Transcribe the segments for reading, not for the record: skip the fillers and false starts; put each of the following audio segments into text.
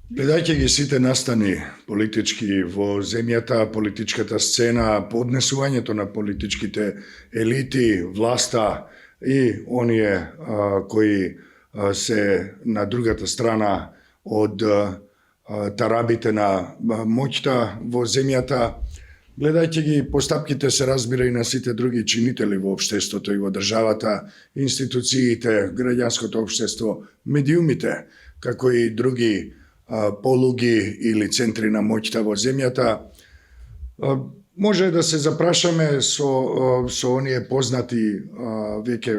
Гледајќи ги сите настани политички во земјата, политичката сцена, поднесувањето на политичките елити, власта и оние кои се на другата страна од тарабите на моќта во земјата, гледајќи ги постапките се разбира и на сите други чинители во општеството и во државата, институциите, граѓанското општество, медиумите, како и други полуги или центри на моќта во земјата, може да се запрашаме со оние познати веќе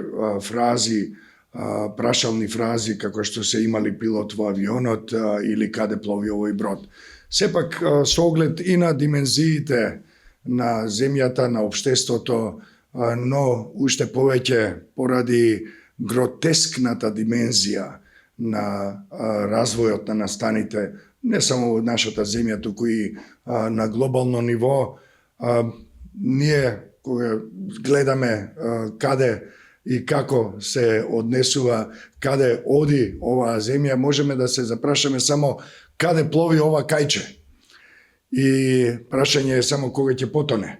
фрази, прашални фрази како што се имали пилот во авионот или каде плови овој брод. Сепак со оглед и на димензиите на земјата, на општеството, но уште повеќе поради гротескната димензија на развојот на настаните, не само во нашата земја, туку и на глобално ниво. Ние, кога гледаме каде и како се однесува, каде оди оваа земја, можеме да се запрашаме само каде плови ова кајче. И прашање е само кога ќе потоне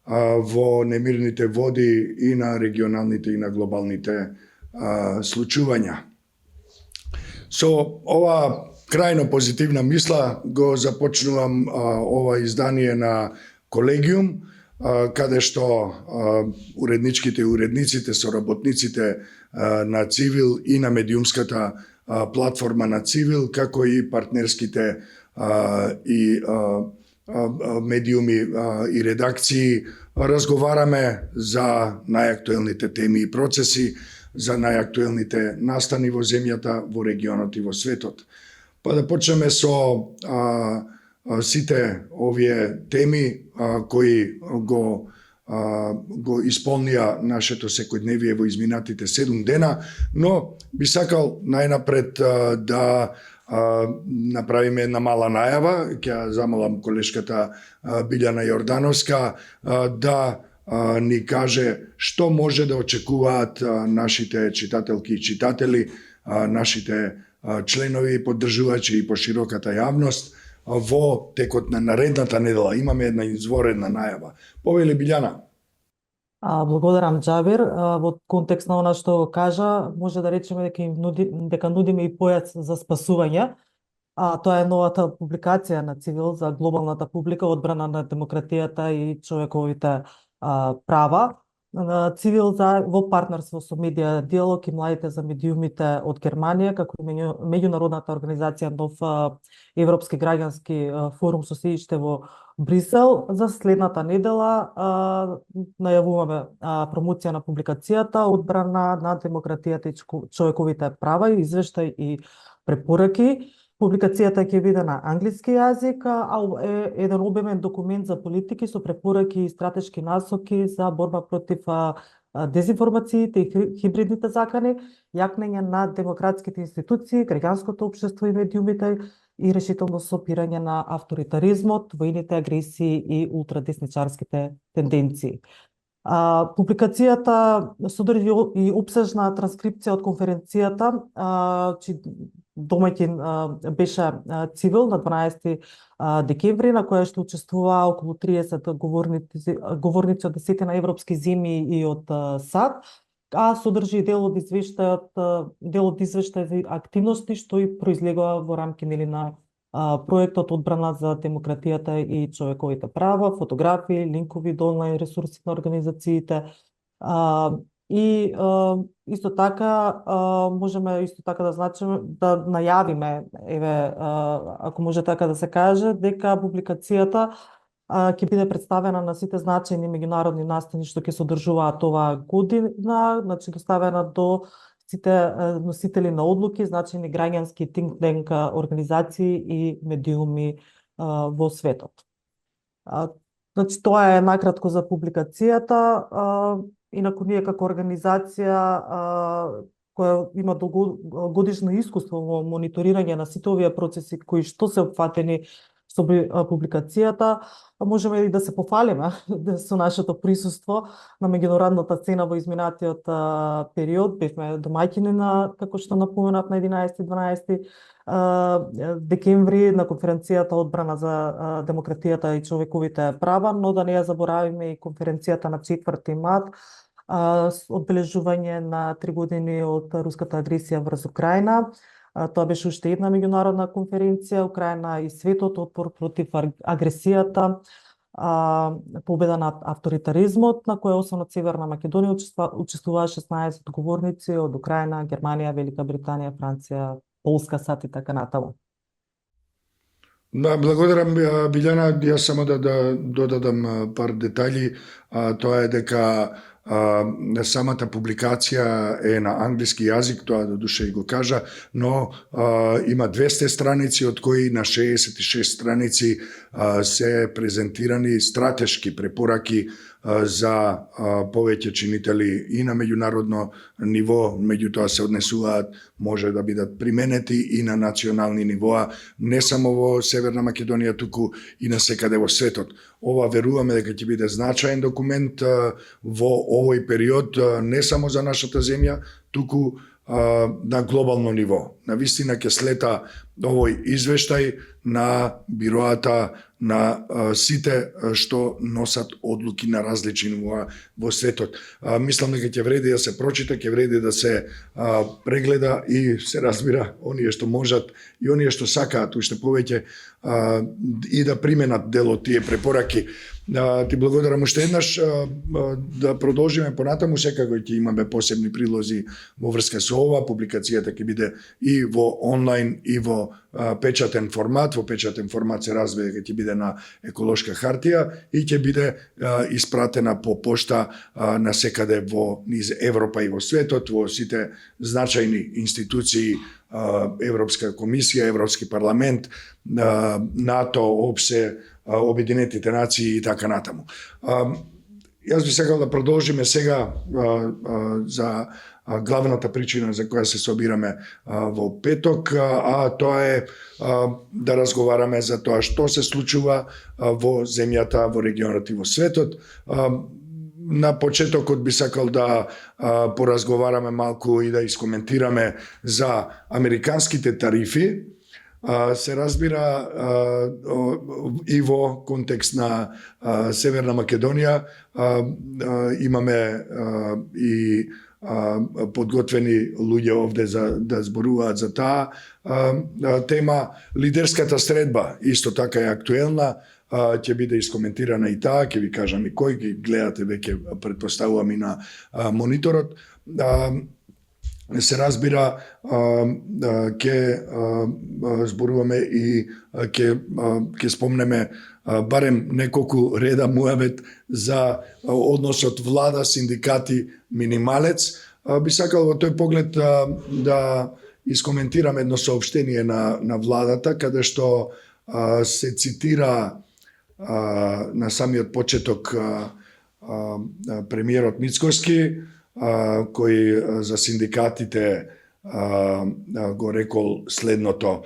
во немирните води и на регионалните и на глобалните случувања. Со ова крајно позитивна мисла го започнувам ова издание на Колегиум, каде што уредничките и уредниците, соработниците на Цивил и на медиумската платформа на Цивил, како и партнерските и медиуми и редакции, разговараме за најактуелните теми и процеси, за најактуелните настани во земјата, во регионот и во светот. Па да почнеме со сите овие теми кои го исполнија нашето секојдневие во изминатите 7 дена, но би сакал најнапред да направиме една мала најава. Ќе замолам колешката Билјана Јордановска да ни каже што може да очекуваат нашите читателки и читатели, нашите членови и поддржувачи и пошироката јавност во текот на наредната недела. Имаме една изворедна најава. Повели Билјана. Благодарам, Џабир. Во контекст на она што го кажа, може да речеме дека нудиме и појац за спасување. Тоа е новата публикација на Цивил за глобалната публика, одбрана на демократијата и човековите права. Цивил во партнерство со Медија Диалог и Младите за медиумите од Германија, како и меѓународната организација Нов Европски граѓански форум со седиште во Брисел, за следната недела најавуваме промоција на публикацијата одбрана на демократијата и човековите права, извештај и препораки. Публикацијата ќе биде на англиски јазик, е еден обемен документ за политики со препораки и стратешки насоки за борба против дезинформациите и хибридните закани, јакнење на демократските институции, граѓанското општество и медиумите и решително сопирање на авторитаризмот, војните агресии и ултрадесничарските тенденции. Публикацијата содржи и опсежна транскрипција од конференцијата, чиј домаќин беше Цивил на 12 декември, на која што учествуваа околу 30 говорници од 10 на европски земји и од САД, содржи дел од извештај за активности што и произлегува во рамки на проектот одбрана за демократијата и човековите права, фотографии, линкови до онлайн ресурси на организациите. И исто така можеме исто така да да најавиме, ако може така да се каже, дека публикацијата ќе биде представена на сите значајни меѓународни настани што ќе содржуваат оваа година, значи доставена до сите носители на одлуки, значајни граѓански think tank организации и медиуми во светот. Значи тоа е накратко за публикацијата. Инаку ние како организација која има долгогодишно искуство во мониторирање на сите овие процеси кои што се опфатени Со публикацијата можеме и да се пофалиме со нашето присуство на меѓународната сцена во изминатиот период. Бевме домаќини на, како што напоменав, на 11-12 декември на конференцијата Одбрана за демократијата и човековите права, но да не ја заборавиме и конференцијата на 4 март, одбележување на 3 години од руската агресија врз Украина. Тоа беше уште една меѓународна конференција, Украина и светот, отпор против агресијата, победа над авторитаризмот, на која освен од Северна Македонија учествуваа 16 говорници од Украина, Германија, Велика Британија, Франција, Полска, САД и така натаму. Да, благодарам, Билјана. Јас само да додадам пар детали. Тоа е дека самата публикација е на англиски јазик, тоа до душа и го кажа, но има 200 страници, од кои на 66 страници се презентирани стратешки препораки за повеќе чинители и на меѓународно ниво, меѓутоа се однесуваат, може да бидат применети и на национални нивоа, не само во Северна Македонија, туку и на секаде во светот. Ова веруваме дека ќе биде значаен документ во овој период, не само за нашата земја, туку на глобално ниво. Навистина ќе слета овој извештај на бироата на сите што носат одлуки на различни нивоа во светот. Мислам дека ќе вреди да се прочита, ќе вреди да се прегледа и се разбира оние што можат и оние што сакаат уште повеќе и да применат дел од тие препораки. Ти благодарам уште еднаш, да продолжиме понатаму, секако ќе имаме посебни прилози во врска со ова. Публикацијата ќе биде и во онлайн и во печатен формат. Во печатен формат се разбира дека ќе биде на еколошка хартија и ќе биде испратена по пошта на секаде во низ Европа и во светот, во сите значајни институции, Европска комисија, Европски парламент, НАТО, ОПСЕ, Обединетите нации и така натаму. Јас би сакал да продолжиме сега за главната причина за која се собираме во петок, а тоа е да разговараме за тоа што се случува во земјата, во регионот и во светот. На почетокот би сакал да поразговараме малку и да искоментираме за американските тарифи. Се разбира и во контекст на Северна Македонија имаме и подготвени луѓе овде да зборуваат за таа тема. Лидерската средба исто така е актуелна, ќе биде искоментирана и таа, ќе ви кажам и кој, ги гледате веќе, претпоставувам и на мониторот. Се разбира, ќе зборуваме и ќе спомнеме барем неколку реда муабет за односот влада, синдикати, минималец. Би сакал во тој поглед да искоментирам едно соопштение на владата, каде што се цитира на самиот почеток премиерот Мицкоски, кој за синдикатите го рекол следното.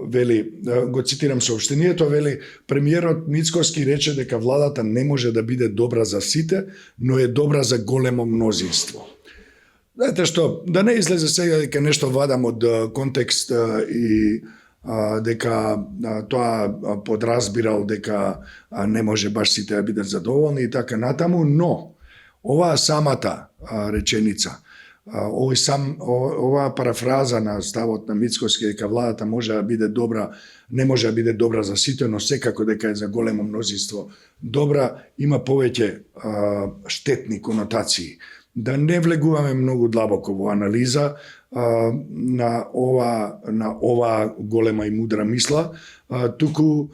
Вели, го цитирам соопштението, вели: премиерот Мицкоски рече дека владата не може да биде добра за сите, но е добра за големо мнозинство. Знаете што, да не излезе сега дека нешто вадам од контекст и дека тоа подразбирал дека не може баш сите да бидат задоволни и така натаму, но оваа самата реченица, оваа парафраза на ставот на Мицкоски дека владата може да биде добра, не може да биде добра за сите, но секако дека е за големо мнозинство добра, има повеќе штетни конотации. Да не влегуваме многу длабоко во анализа на ова голема и мудра мисла, туку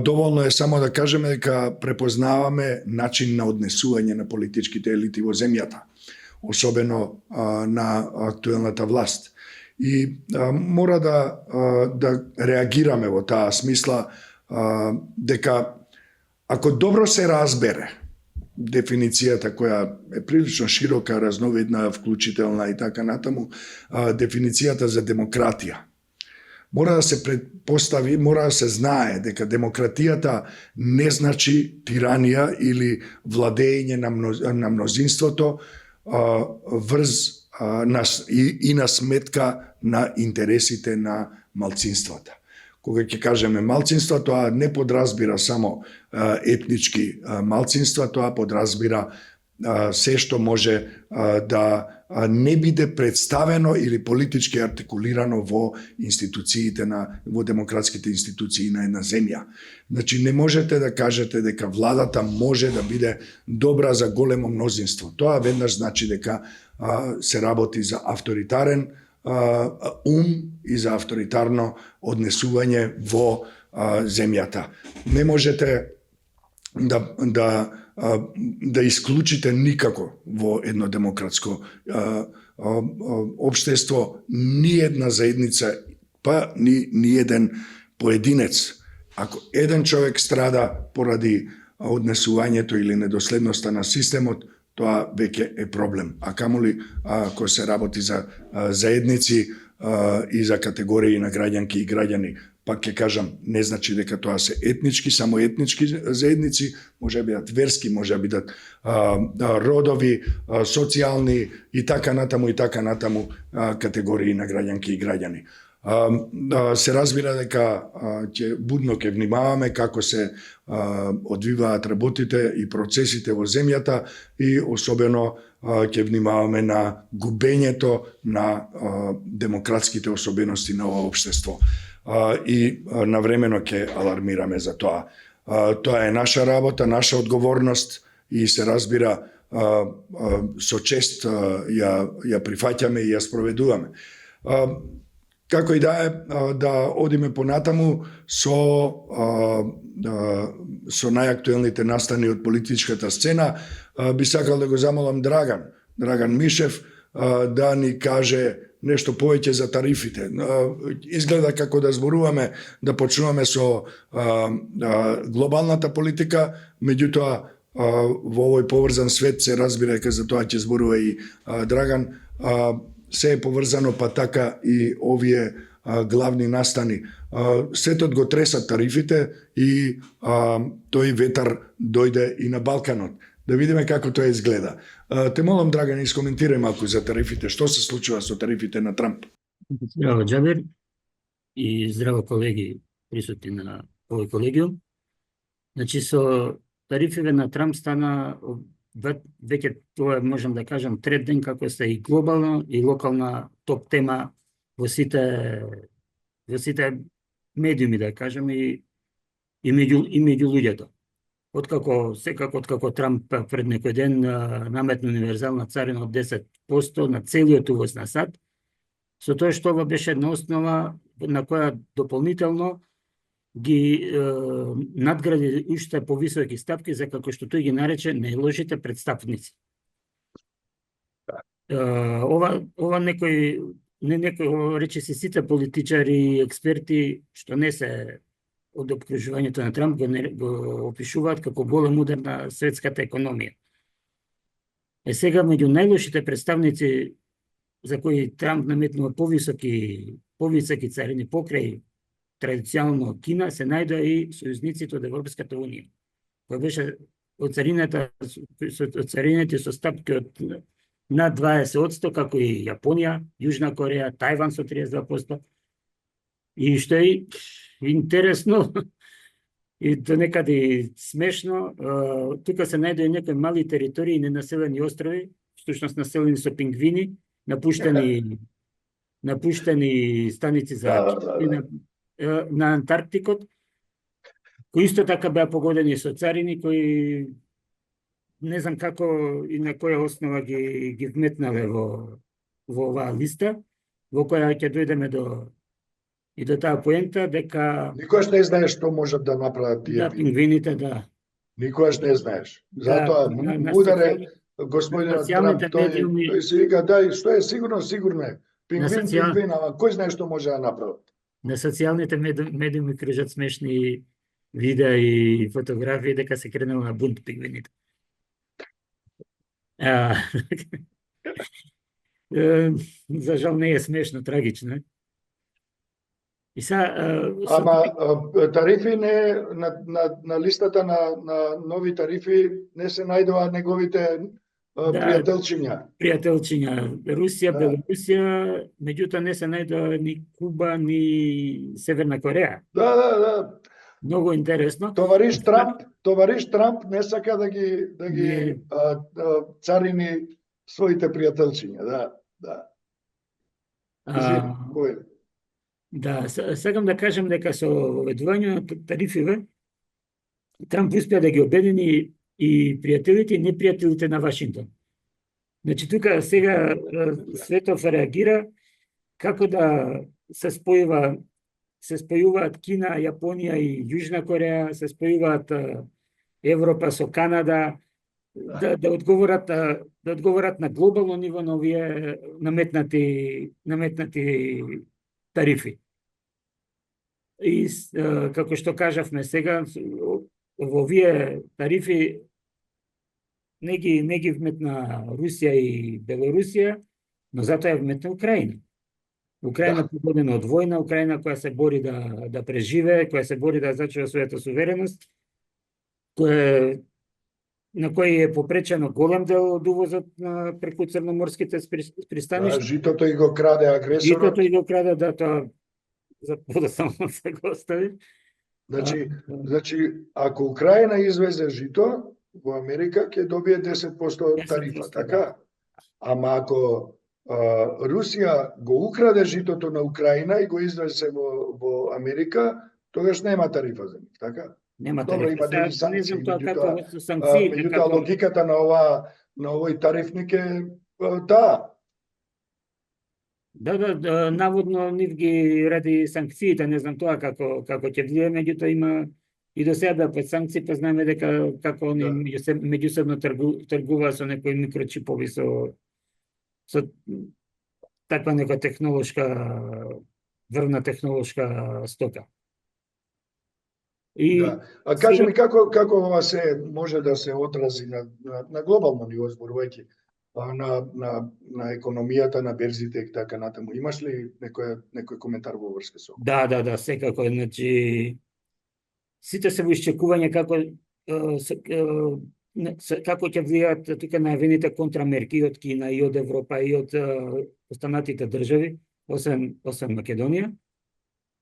доволно е само да кажеме дека препознаваме начин на однесување на политичките елити во земјата, особено на актуелната власт. И мора да реагираме во таа смисла дека ако добро се разбере дефиницијата, која е прилично широка, разновидна, вклучителна и така натаму, дефиницијата за демократија. Мора да се предпостави, мора да се знае дека демократијата не значи тиранија или владење на мнозинството врз и на сметка на интересите на малцинствата. Кога ќе кажеме малцинства, тоа не подразбира само етнички малцинства, тоа подразбира се што може да не биде представено или политички артикулирано во институциите во демократските институции на една земја. Значи не можете да кажете дека владата може да биде добра за големо мнозинство. Тоа веднаш значи дека се работи за авторитарен и за авторитарно однесување во земјата. Не можете да исклучите никако во едно демократско општество ни една заедница, па ни еден поединец. Ако еден човек страда поради однесувањето или недоследноста на системот, тоа веќе е проблем. А камоли ако се работи за заедници и за категории на граѓанки и граѓани, пак ќе кажам, не значи дека тоа се етнички, само етнички заедници, може да бидат верски, може да бидат родови, социјални и така натаму категории на граѓанки и граѓани. Се разбира дека будно ќе внимаваме како се одвиваат работите и процесите во земјата и особено ќе внимаваме на губењето на демократските особености на ова општество. И навремено ќе алармираме за тоа. Тоа е наша работа, наша одговорност и се разбира со чест ја прифаќаме и ја спроведуваме. Како и да е, да одиме понатаму со најактуелните настани од политичката сцена, би сакал да го замолам Драган Мишев, да ни каже нешто повеќе за тарифите. Изгледа како да зборуваме, да почнуваме со глобалната политика, меѓутоа во овој поврзан свет се разбира дека за тоа ќе зборува и Драган. Се е поврзано, па така и овие главни настани. Светот го тресат тарифите и тој ветар дојде и на Балканот. Да видиме како тоа изгледа. Те молам, Драган, искоментирај малку за тарифите. Што се случува со тарифите на Трамп? Здраво, Џабер, и здраво колеги присутни на овој колегиум. Значи, со тарифите на Трамп стана веќе тоа можам да кажам трет ден како се и глобална и локална топ тема во сите медиуми, да кажам, и меѓу луѓето. Откако Трамп пред некој ден наметна универзална царина од 10% на целиот увоз на САД, со тоа што ова беше една основа на која дополнително ги надгради уште повисоки стапки за како што тој ги нарече најлошите представници. Ова некој рече си сите политичари и експерти што не се од обкружувањето на Трамп го опишуваат како голем удар на светската економија. Сега меѓу најлошите представници за кои Трамп наметнува повисоки царини покрај традиционално Кина, се најдоа и сојузниците од Европската унија, која беше од царините со стапки од над 20%, како и Јапонија, Јужна Кореја, Тајван со 32%. И што е интересно и до некаде смешно, тука се најдоа некои мали територии, ненаселени острови, всушност населени со пингвини, напуштени станици за на Антарктикот, кои исто така беа погодени со царини, кои не знам како и на која основа ги вметнале во оваа листа, во која ќе дојдеме до таа поента дека Никогаш не знаеш што можат да направат тие пингвините, да. Никогаш не знаеш. Затоа ударе господинот Трамп, тој се вика, да, што е сигурно е. Пингвин, ама кој знае што може да направат? На социјалните медиуми кружат смешни видеа и фотографии дека се кренало на бунт пингвините. За жал не е смешно, трагично. И са, Ама тарифи не на листата на нови тарифи не се најдоа неговите пријателчиња. пријателчиња Русија, Да. Белорусија, меѓутоа не се најдоа ни Куба, ни Северна Кореја. Да. Многу интересно. Товариш Трамп не сака да ги Не. царини своите пријателчиња, да. Кажи, кој? Да, сакам да кажам дека со воведувањето на тарифиве Трамп успеа да ги обедини и пријателите и непријателите на Вашингтон. Значи тука сега светов реагира како да се спојуваат Кина, Јапонија и Јужна Кореја, се спојуваат Европа со Канада, да одговорат на глобално ниво на овие наметнати тарифи. И како што кажавме сега, во овие тарифи не ги вметна Русија и Белорусија, но затоа ја вметна Украина. Украина погодена од војна, Украина која се бори да преживее, која се бори да зачува својата сувереност, на кој е попречено голем дел од увозот преку црноморските пристаништа. Житото и го краде агресорот. Житото и го краде, да, тоа за подоцна се го остави. Значи, ако Украина извезе жито во Америка, ќе добие 10% тарифа, така? Ама ако Русија го украде житото на Украина и го извезе во Америка, тогаш нема тарифа за нив, така? Нема Добро, тарифа. има други Сега не знам санкции, тоа како со санкциите. меѓутоа логиката на овој тарифник е таа. Да, наводно нив ги ради санкциите, не знам тоа како ќе влие, меѓутоа има и до сега под санкции, па знаеме дека како они меѓусебно тргуваат со некои микрочипови со таква нека врвна технолошка стока. Да. А кажи ми како ова се може да се одрази на глобално ниво, зборувајќи на економијата, на берзите и така натаму. Имаш ли некој коментар во врска со? Да, секако. Значи, сите се во исчекување како ќе влијаат тука најавените контрамерки од Кина и од Европа и од останатите држави, освен Македонија.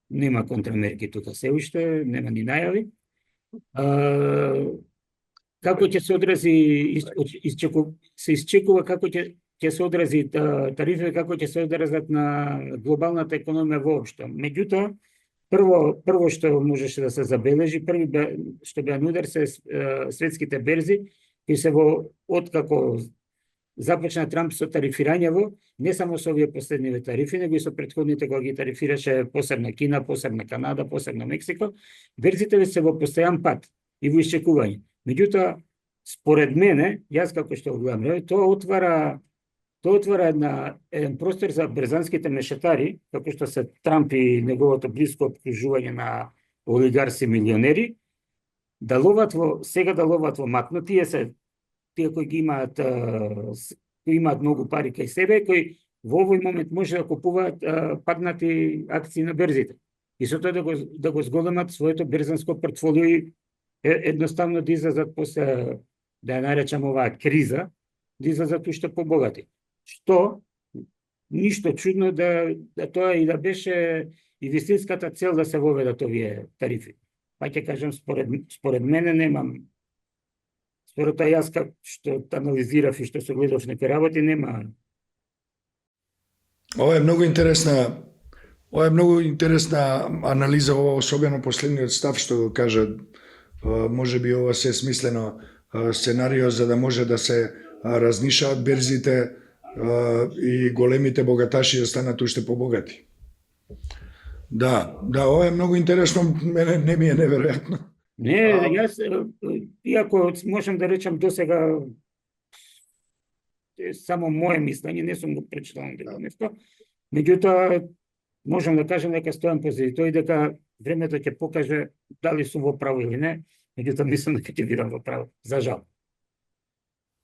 Нема контрамерки тука се уште, нема ни најави. Како ќе се одрази, се исчекува како ќе се одрази тарифи, како ќе се одразат на глобалната економија воопшто. Меѓутоа, прво што можеше да се забележи, што беа на удар се светските берзи, кои се откако започна Трамп со тарифирањево, не само со овие последниве тарифи, него и со претходните кога ги тарифираше посебно Кина, посебно Канада, посебно Мексико, берзите се во постојан пат и во исчекување. Меѓутоа, според мене, јас како што го гледам, тоа отвара еден простор за брзанските мешетари, како што се Трамп и неговото блиско обкружување на олигарси милионери, да ловат во матно, тие кои ги имаат многу пари кај себе, кои во овој момент може да купуваат паднати акции на берзите. И со тоа да го зголемат своето берзанско портфолио и едноставно да излезат после, да ја наречам оваа криза, да излезат уште побогати. Што ништо чудно да тоа и да беше и вистинската цел да се воведат овие тарифи. Па ќе кажам, според мене немам. Според тоа јас што анализирав и што се гледав некои работи, нема. Ова е многу интересна анализа, ова особено последниот став што го кажа. Може би ова се смислено сценарио за да може да се разнишаат берзите и големите богаташи да станат уште побогати. Да, ова е многу интересно, мене не ми е неверојатно. Не, јас, иако можам да речам досега само моје мислење, не сум го прочитал нешто, меѓутоа можам да кажам дека стојам позади тој, дека времето ќе покаже дали сум во право или не, меѓутоа мислам дека ќе бидам во право, за жал.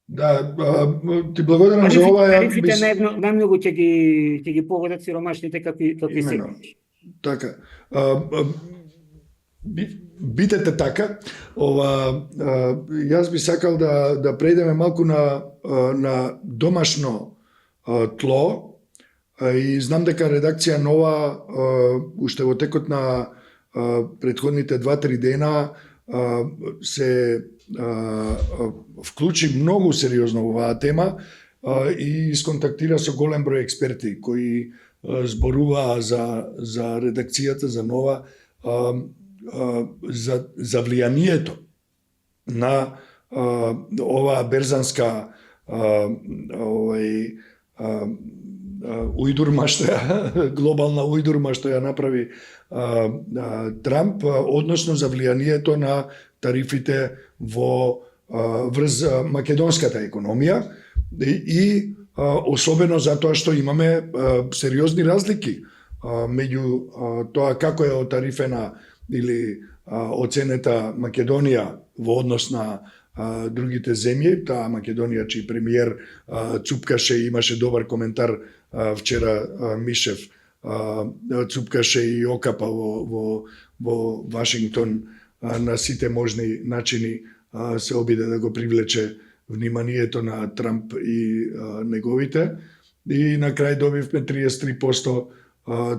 Да, ти благодарам за ова. Тарифите најмногу ќе ги погодат сиромашните какви се. Така. Битете така. Јас би сакал да преидеме малку на домашно тло и знам дека редакција Нова уште во текот на претходните 2-3 дена се вклучи многу сериозно во оваа тема и сконтактира со голем број експерти кои зборуваа за редакцијата за Нова, за влијанието на оваа берзанска ујдурма глобална ујдурма што ја направи Трамп, односно за влијанието на тарифите врз македонската економија и особено затоа што имаме сериозни разлики меѓу тоа како е отарифена или оценета Македонија во однос на другите земји. Таа Македонија чиј премиер цупкаше и имаше добар коментар вчера Мишев, цупкаше и окапа во Вашингтон на сите можни начини, се обиде да го привлече вниманието на Трамп и неговите, и на крај добивме 33%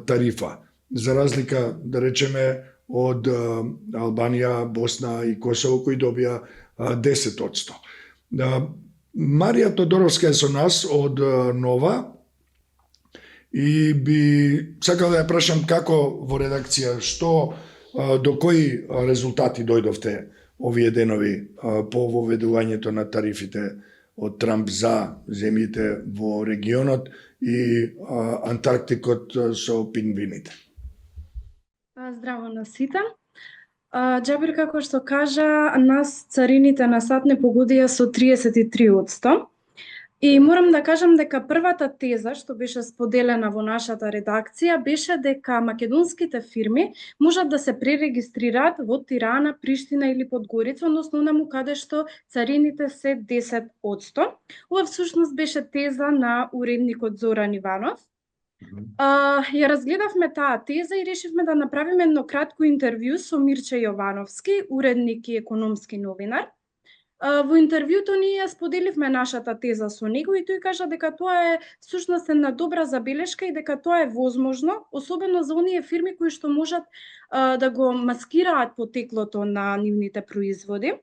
тарифа. За разлика, да речеме, од Албанија, Босна и Косово, кои добија 10%. Марија Тодоровска е со нас од Нова и би сакал да ја прашам како во редакција, до кои резултати дојдовте овие денови по воведувањето на тарифите од Трамп за земјите во регионот и Антарктикот со пингвините. Здраво на сите. Џабир, како што кажа, нас царините на сад не погодија со 33%. И морам да кажам дека првата теза што беше споделена во нашата редакција беше дека македонските фирми можат да се пререгистрираат во Тирана, Приштина или Подгорица, односно онаму каде што царините се 10%. Ова всушност беше теза на уредникот Зоран Иванов. Ја разгледавме таа теза и решивме да направиме едно кратко интервју со Мирче Јовановски, уредник и економски новинар. Во интервјуто ние споделивме нашата теза со него и тој кажа дека тоа е всушност една добра забелешка и дека тоа е возможно, особено за оние фирми кои што можат да го маскираат потеклото на нивните производи.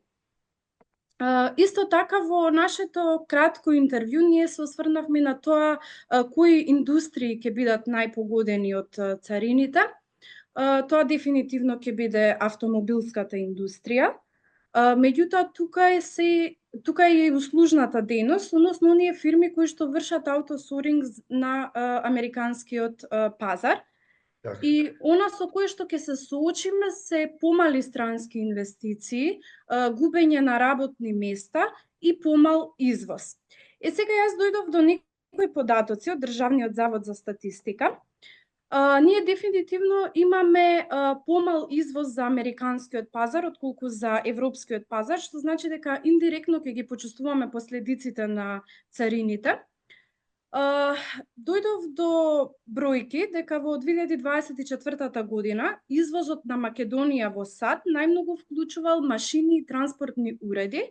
Исто така во нашето кратко интервју ние се осврнавме на тоа кои индустрии ќе бидат најпогодени од царините. Тоа дефинитивно ќе биде автомобилската индустрија. Меѓутоа тука е и услужната дејност, односно оние фирми кои што вршат аутосоринг на американскиот пазар. И она со кое што ќе се соочиме се помали странски инвестиции, губење на работни места и помал извоз. Сега јас дојдов до некои податоци од Државниот завод за статистика. Ние дефинитивно имаме помал извоз за американскиот пазар отколку за европскиот пазар, што значи дека индиректно ќе ги почувствуваме последиците на царините. Дојдов до бројки дека во 2024 година извозот на Македонија во САД најмногу вклучувал машини и транспортни уреди,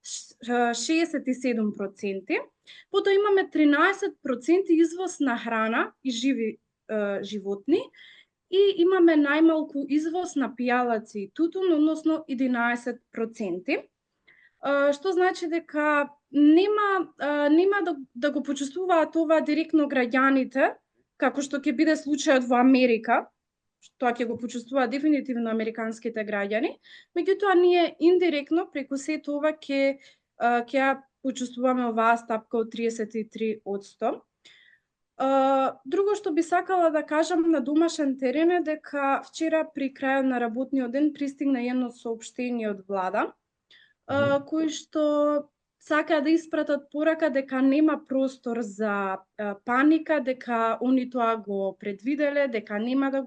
67%, потоа имаме 13% извоз на храна и живи животни и имаме најмалку извоз на пијалаци и тутун, односно 11%. Што значи дека нема да го почувствуваат ова директно граѓаните, како што ќе биде случајот во Америка, тоа ќе го почувствуваат дефинитивно американските граѓани, меѓутоа ние индиректно преку сето ова ќе ја почувствуваме оваа стапка од 33%. Друго што би сакала да кажам на домашен терен е дека вчера при крајот на работниот ден пристигна едно соопштение од влада, кои што сакаа да испратат порака дека нема простор за паника, дека они тоа го предвиделе, дека нема да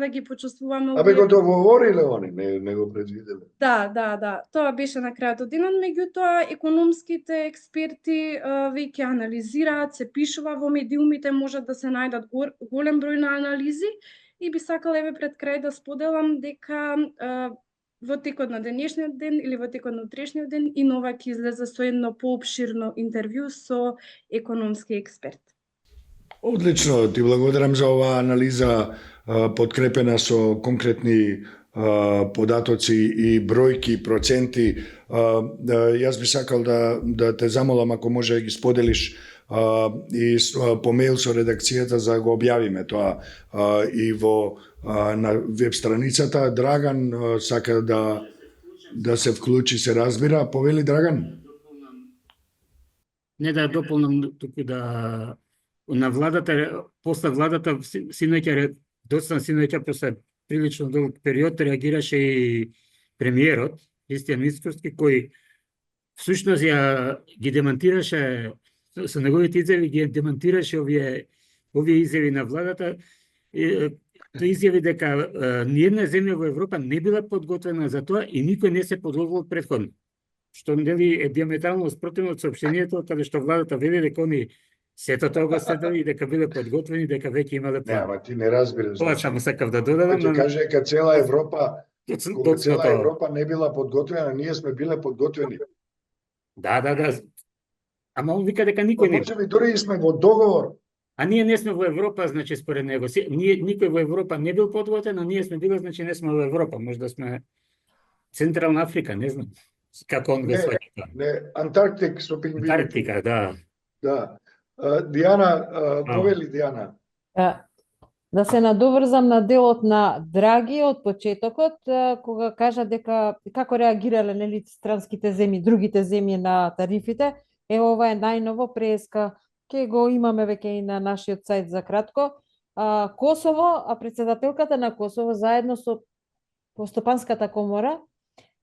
ги почувствуваме. Абе го договориле они, не го предвиделе. Да. Тоа беше на крајот од денот, меѓутоа економските експерти веќе анализираат, се пишува во медиумите, можат да се најдат голем број на анализи И би сакала еве пред крај да споделам дека во текот на денешниот ден или во текот на утрешниот ден и нова ќе излезе со едно поопширно интервју со економски експерт. Одлично, ти благодарам за оваа анализа подкрепена со конкретни податоци и бројки, проценти. Јас би сакал да те замолам ако може да ги споделиш и по мејл со редакцијата за да го објавиме тоа и на веб страницата. Драган сака да се вклучи, се разбира. Повели Драган? Не да дополнам, туку да на владата, после владата синоќа после прилично долг период реагираше и премиерот Христијан Мицкоски, кој всушност ги демантираше со неговите изјави, ги демантираше овие изјави на владата. Тој изјави дека ниедна земја во Европа не била подготвена за тоа и никој не се подготвил претходно. Што нели е диаметрално спротивно од соопштението каде што владата вели дека они сето тоа го следели и дека биле подготвени, дека веќе имале план. Не, ама ти не разбираш. Тоа само сакав да додадам. Ќе каже дека цела Европа Точно Европа не била подготвена, ние сме биле подготвени. Да. Ама он вика дека никој не. Може би дури и сме во договор. А ние не сме во Европа, значи според него. Никој во Европа не бил подготвен, а ние сме биле, значи не сме во Европа. Може да сме Централна Африка, не знам. Како он го сваќа. Не, Антарктик со пингвините. Антарктика, да. Да. Дијана, повели Дијана. Да се надоврзам на делот на Драги од почетокот, кога кажа дека како реагирале нели странските земји, другите земји на тарифите. Ево ова е најново преска, ќе го имаме веќе и на нашиот сајт за кратко. Косово, а председателката на Косово заедно со Стопанската комора,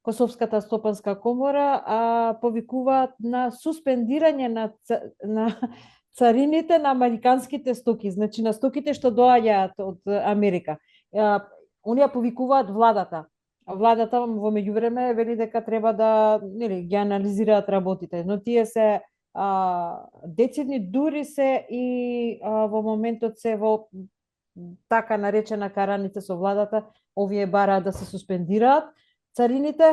Косовската стопанска комора, повикуваат на суспендирање на царините на американските стоки, значи на стоките што доаѓаат од Америка. Оние повикуваат владата. Владата во меѓувреме вели дека треба да ги анализираат работите, но тие се децидни, дури се и во моментот се во така наречена караница со владата, овие бараат да се суспендираат царините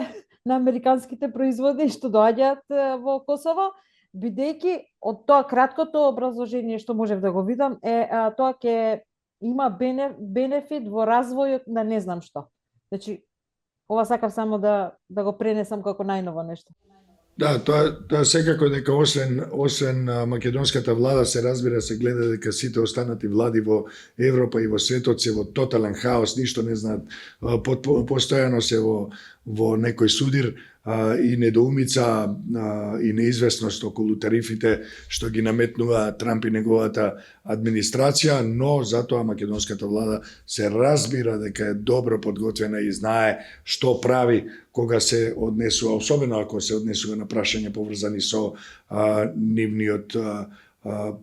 на американските производи што доаѓаат во Косово, бидејќи од тоа краткото образложение што можев да го видам е тоа ќе има бенефит во развојот на не знам што. Значи, ова сакав само да го пренесам како најново нешто. Да, тоа секако дека освен македонската влада се разбира, се гледа дека сите останати влади во Европа и во светот се во тотален хаос, ништо не знаат, постојано се во некој судир и недоумица и неизвестност околу тарифите што ги наметнува Трамп и неговата администрација, но затоа македонската влада се разбира дека е добро подготвена и знае што прави кога се однесува, особено ако се однесува на прашања поврзани со нивниот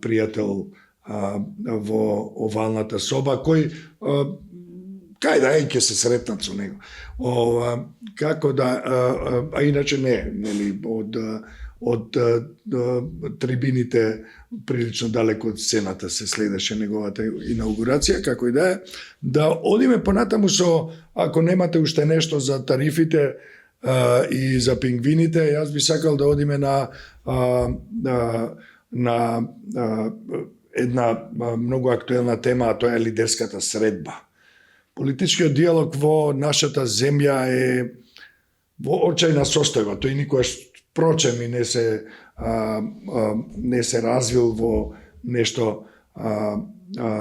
пријател во овалната соба, кој кај да ќе се сретнат со него. Како да, а иначе нели, од трибините прилично далеко од сцената се следеше неговата инаугурација, како и да е. Да одиме понатаму со, ако немате уште нешто за тарифите и за пингвините, јас би сакал да одиме на една многу актуелна тема, а тоа е лидерската средба. Политичкиот диалог во нашата земја е во очајна состојба. Тој никогаш прочем и не се развил во нешто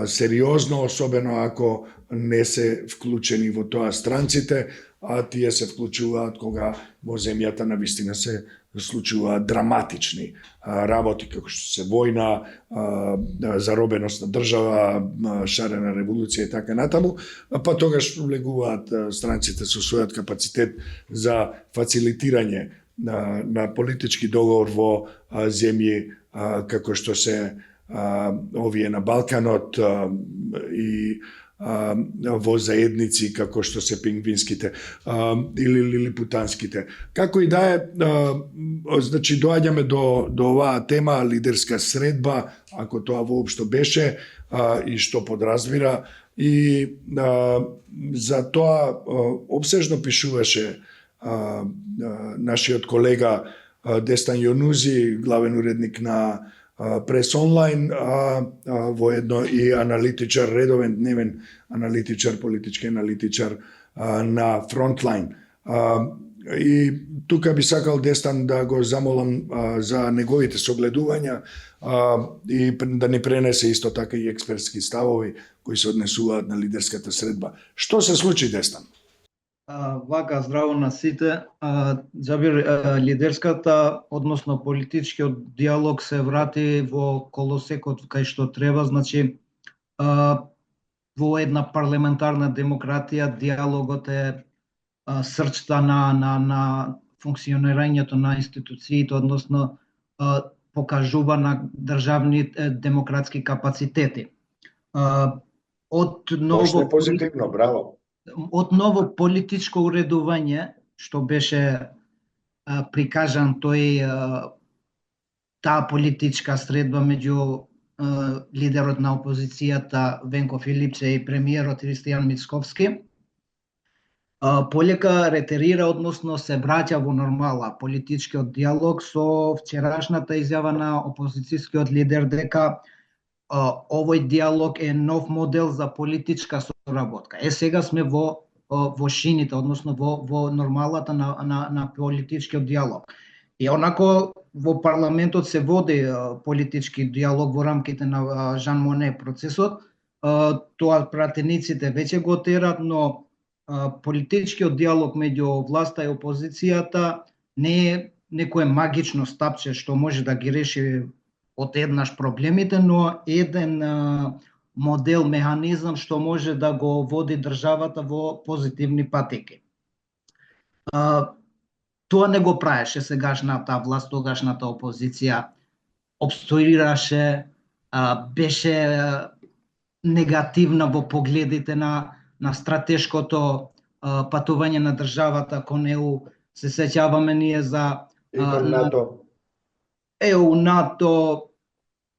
сериозно, особено ако не се вклучени во тоа странците, а тие се вклучуваат кога во земјата навистина се случуваат драматични работи, како што се војна, заробеност на држава, шарена револуција и така натаму, па тогаш влегуваат странците со својот капацитет за фацилитирање на политички договор во земји како што се овие на Балканот и во заедници како што се пингвинските или лилипутанските. Како и да е, значи доаѓаме до оваа тема лидерска средба, ако тоа воопшто беше и што подразбира, И за тоа обсежно пишуваше нашиот колега Дестан Јонузи, главен уредник на Прес онлайн, воедно и аналитичар, редовен дневен аналитичар, политички аналитичар на Фронтлайн. И тука би сакал Дестан да го замолам за неговите согледувања и да ни пренесе исто така и експертски ставови кои се однесуваат на лидерската средба. Што се случи, Дестан? Вака, здраво на сите. Џабир, лидерската, односно политичкиот диалог се врати во колосекот кај што треба, значи во една парламентарна демократија диалогот е срцта на функционирањето на институциите, односно покажува на државни демократски капацитети. Од ново позитивно, браво. Од ново политичко уредување, што беше прикажан таа политичка средба меѓу лидерот на опозицијата Венко Филипче и премиерот Христијан Мицковски, полека ретерира, односно се враќа во нормала политичкиот диалог со вчерашната изјава на опозицијскиот лидер дека овој диалог е нов модел за политичка соработка. Сега сме во шините, односно во нормалата на политичкиот диалог. И онако во парламентот се води политички диалог во рамките на Жан Моне процесот, тоа пратениците веќе го терат, но политичкиот диалог меѓу власта и опозицијата не е некое магично стапче што може да ги реши одеднаш проблемите, но еден модел, механизам што може да го води државата во позитивни патеки. Тоа не го правеше сегашната власт, тогашната опозиција обстоираше, беше негативна во погледите на стратешкото патување на државата кон ЕУ. Се сеќаваме ние за ЕУ, НАТО,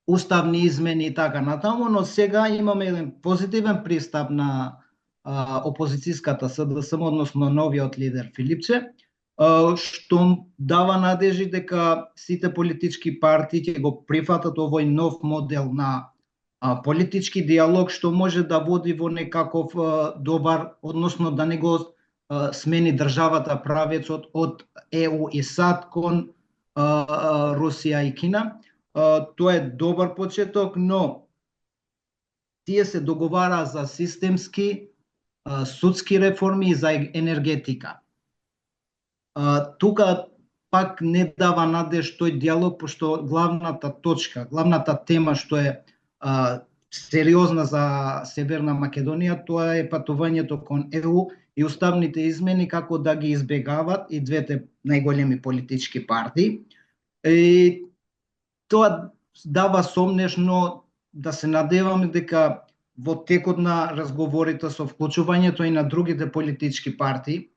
уставни измени и така натаму, но сега имаме еден позитивен пристап на опозицијската СДСМ, односно новиот лидер Филипче, што дава надежи дека сите политички партии ќе го прифатат овој нов модел на политички диалог, што може да води во некаков добар, односно да не го смени државата правецот од ЕУ и САД кон Русија и Кина. Тоа е добар почеток, но тие се договара за системски судски реформи и за енергетика. Тука пак не дава надеж тој диалог, пошто главната точка, главната тема што е сериозна за Северна Македонија, тоа е патувањето кон ЕУ и уставните измени, како да ги избегават и двете најголеми политички партии. И тоа дава сомнеш, но да се надеваме дека во текот на разговорите со вклучувањето и на другите политички партии,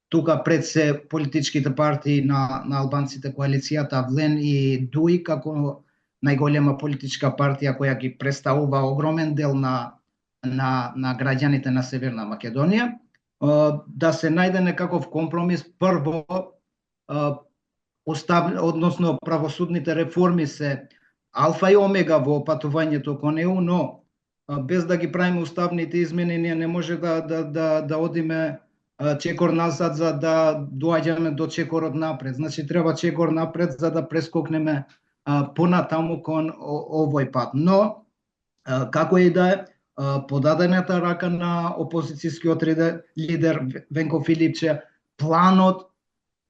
тука пред се политичките партии на албанците, коалицијата Влен и ДУИ, како најголема политичка партија која ги представува огромен дел на граѓаните на Северна Македонија, да се најде некаков компромис. Прво, односно правосудните реформи се алфа и омега во патувањето кон ЕУ, но без да ги правиме уставните измени, ние не може да одиме чекор назад за да доаѓаме до чекорот напред. Значи треба чекор напред за да прескокнеме понатаму кон овој пат. Но како и да е, подадената рака на опозицијскиот лидер Венко Филипче, планот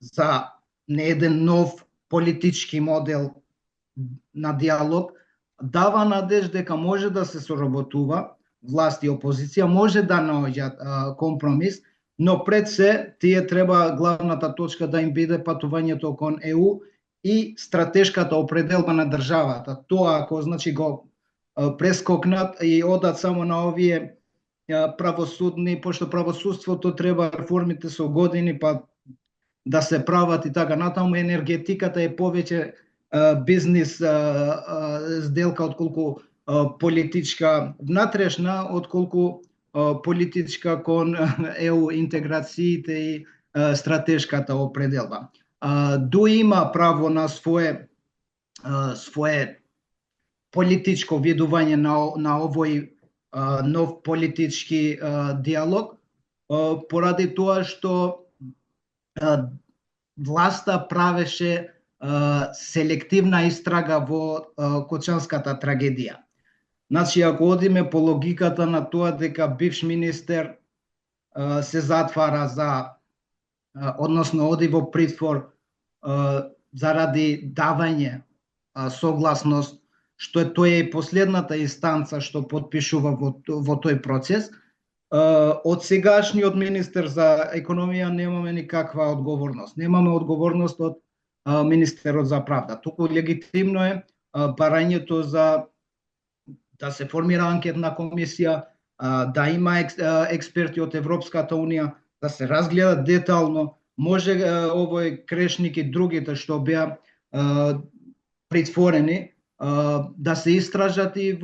за не еден нов политички модел на диалог дава надеж дека може да се соработува власт и опозиција, може да наоѓат компромис, но пред се тие треба главната точка да им биде патувањето кон ЕУ и стратешката определба на државата. Тоа ако значи го прескокнат и одат само на овие правосудни, пошто правосудството треба реформите со години па да се прават и така натаму, енергетиката е повеќе бизнис сделка отколку политичка внатрешна, отколку политичка кон ЕУ интеграциите и стратешката определба. Дуи има право на свое политичко видување на овој нов политички диалог, поради тоа што власта правеше селективна истрага во Кочанската трагедија. Значи, ако одиме по логиката на тоа дека бивш министер се затвара односно оди во притвор заради давање согласност, што тој е последната инстанца што подпишува во тој процес, од сегашниот министер за економија немаме никаква одговорност. Немаме одговорност од министерот за правда. Туку легитимно е барањето за да се формира анкетна комисија, да има експерти од Европската унија, да се разгледа детално, може овој Крешник и другите што беа притворени, да се истражат и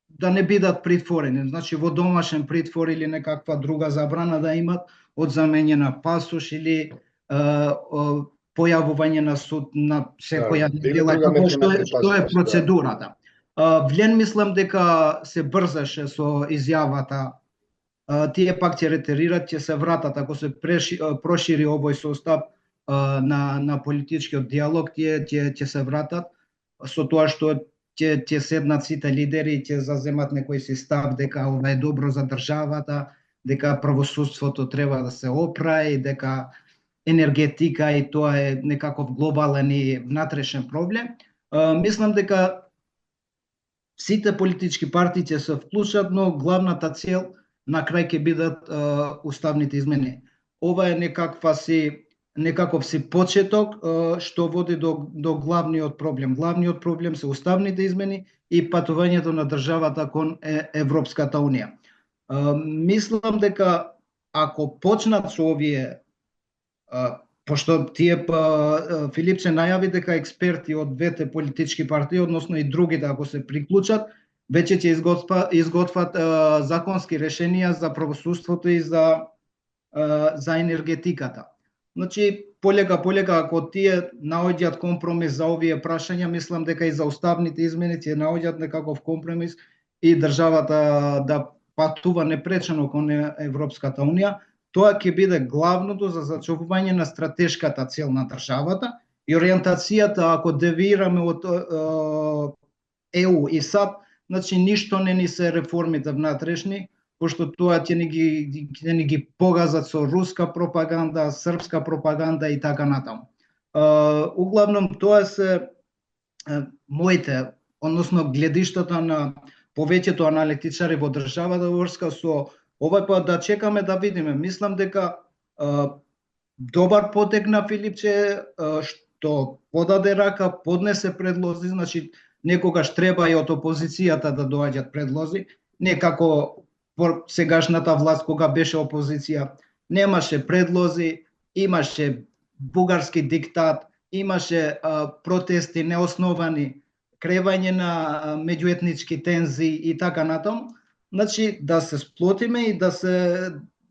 да не бидат притворени, значи во домашен притвор или некаква друга забрана да имат од заменена пасош или појавување на суд на секоја недела, што е процедурата. Влен мислам дека се брзаше со изјавата, тие пак ќе ретерират, ќе се вратат, ако се прошири овој состав на политичкиот диалог, тие ќе се вратат со тоа што ќе седнат сите лидери и ќе заземат некој си став дека ова е добро за државата, дека правосудството треба да се оправи, дека енергетика и тоа е некаков глобален и внатрешен проблем. Мислам дека сите политички партии ќе се вклучат, но главната цел на крај ќе бидат уставните измени. Ова е некаков си почеток што води до главниот проблем. Главниот проблем се уставните измени и патувањето на државата кон Европската унија. Мислам дека ако почнат со овие, пошто тие Филипче најави дека експерти од двете политички партии, односно и другите ако се приклучат, веќе ќе изготват законски решенија за правосудството и за енергетиката. Значи, полека, ако тие наоѓаат компромис за овие прашања, мислам дека и за уставните измени ќе наоѓаат некаков компромис и државата да патува непречено кон Европската унија. Тоа ќе биде главното за зачувување на стратешката цел на државата и ориентацијата, ако девираме од ЕУ и САД, значи ништо не ни се реформите внатрешни, пошто тоа ќе ни ги погазат со руска пропаганда, српска пропаганда и така натаму. Углавном тоа се моите, односно гледиштата на повеќето аналитичари во државата во врска со овој пат да чекаме да видиме. Мислам дека добар потек на Филипче што подаде рака, поднесе предлози, значи некогаш треба и од опозицијата да доаѓаат предлози, не како сегашната власт кога беше опозиција, немаше предлози, имаше бугарски диктат, имаше протести неосновани, кревање на меѓуетнички тензии и така натаму. Значи да се сплотиме и да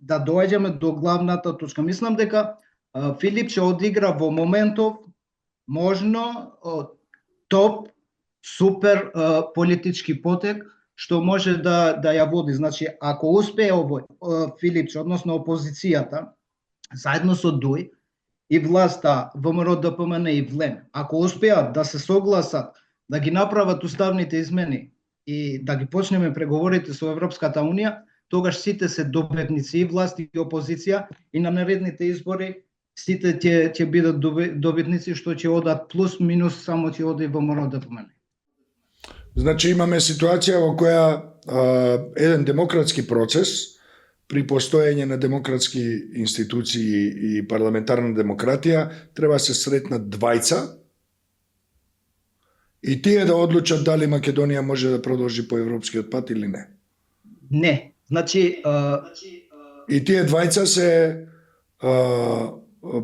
доаѓаме до главната точка. Мислам дека Филипче одигра во моментов можно топ супер политички потек што може да ја води. Значи, ако успее овој Филипче, односно опозицијата, заедно со ДУИ и власта, ВМРО, ДПМН и ВЛЕМ, ако успеат да се согласат, да ги направат уставните измени и да ги почнеме преговорите со Европската унија, тогаш сите се добитници, и власт и опозиција, и на наредните избори сите ќе бидат добитници, што ќе одат плюс минус само ќе оди ВМРО, ДПМН. Значи имаме ситуација во која еден демократски процес при постоење на демократски институции и парламентарна демократија треба се сретнат двајца и тие да одлучат дали Македонија може да продолжи по европскиот пат или не. Не, значи и тие двајца се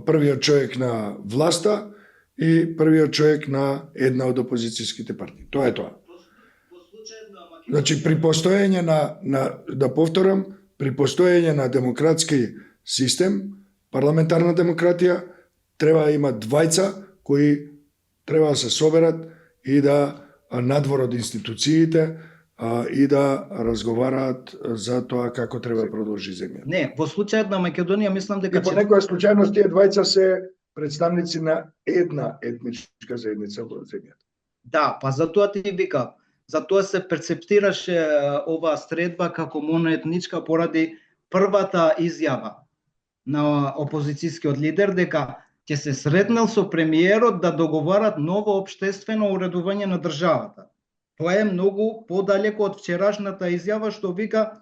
првиот човек на власта и првиот човек на една од опозицијските партии. Тоа е тоа. Значи, при постоење да повторам, при постоење на демократски систем, парламентарна демократија, треба да има двајца кои треба да се соберат и да надвор од институциите и да разговараат за тоа како треба да продолжи земјата. Не, во случајот на Македонија мислам дека И по некоја случајност тие двајца се представници на една етничка заедница во земјата. Да, па затоа ти викам, затоа се перцептираше оваа средба како моноетничка поради првата изјава на опозицијскиот лидер дека ќе се сретнал со премиерот да договарат ново општествено уредување на државата. Тоа е многу подалеку од вчерашната изјава што вика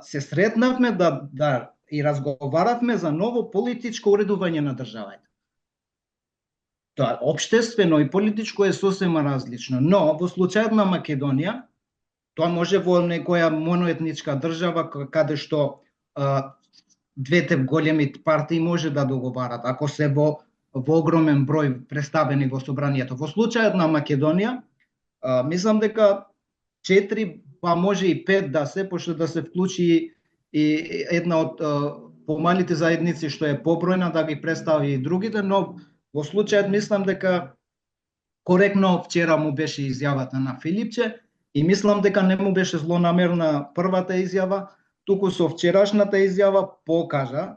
се сретнавме да и разговаравме за ново политичко уредување на државата. Тоа општествено и политичко е сосема различно, но во случајот на Македонија тоа може во некоја моноетничка држава каде што двете големи партии може да договарат ако се во огромен број представени во собранието. Во случајот на Македонија мислам дека 4, па може и 5 да се, пошто да се вклучи и една од помалите заедници што е побројна да ги представи и другите, но во случајот мислам дека коректно вчера му беше изјавата на Филипче и мислам дека не му беше злонамерна првата изјава, туку со вчерашната изјава покажа.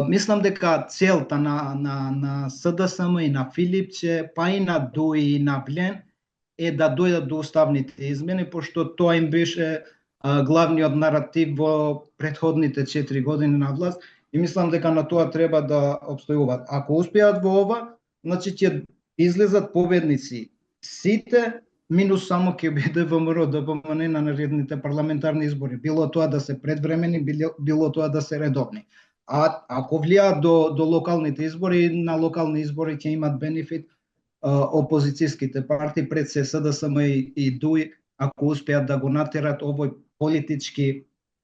Мислам дека целта на СДСМ и на Филипче, па и на Дуи и на Блен е да дојдат до уставните измени, пошто тоа им беше главниот наратив во претходните 4 години на власт и мислам дека на тоа треба да обстојуваат. Ако успеат во ова, значи ќе излезат победници сите, минус само ќе биде ВМРО ДПМН на наредните парламентарни избори. Било тоа да се предвремени, било тоа да се редовни. А ако влијаат до локалните избори, на локални избори ќе имат бенефит опозицијските партии, пред се СДСМ и ДУИ, ако успеат да го натерат овој политички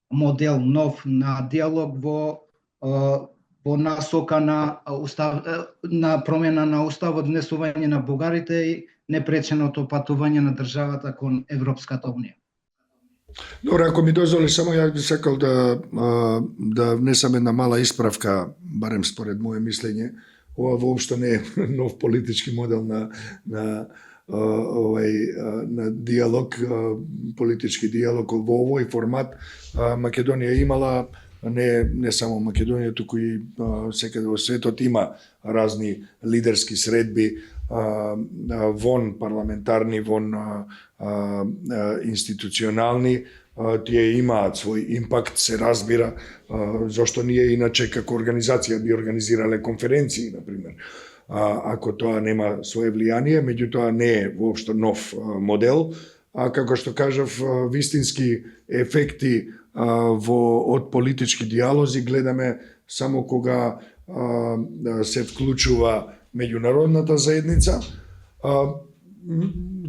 модел нов на диалог во насока на промена на уставот, внесување на бугарите и непреченото патување на државата кон Европската унија. Добро, ако ми дозволи, само ја би сакал да внесам една мала исправка, барем според моје мислење. Ова воопшто не е нов политички модел на диалог, политички диалог во овој формат. Македонија имала, не само Македонија, туку и секаде во светот има разни лидерски средби, вон парламентарни, вон институционални, тие имаат свој импакт, се разбира, зашто ние иначе како организација би организирале конференции, например. Ако тоа нема свое влијание, меѓутоа не е воопшто нов модел, а како што кажав, вистински ефекти од политички диалози гледаме само кога се вклучува меѓународната заедница.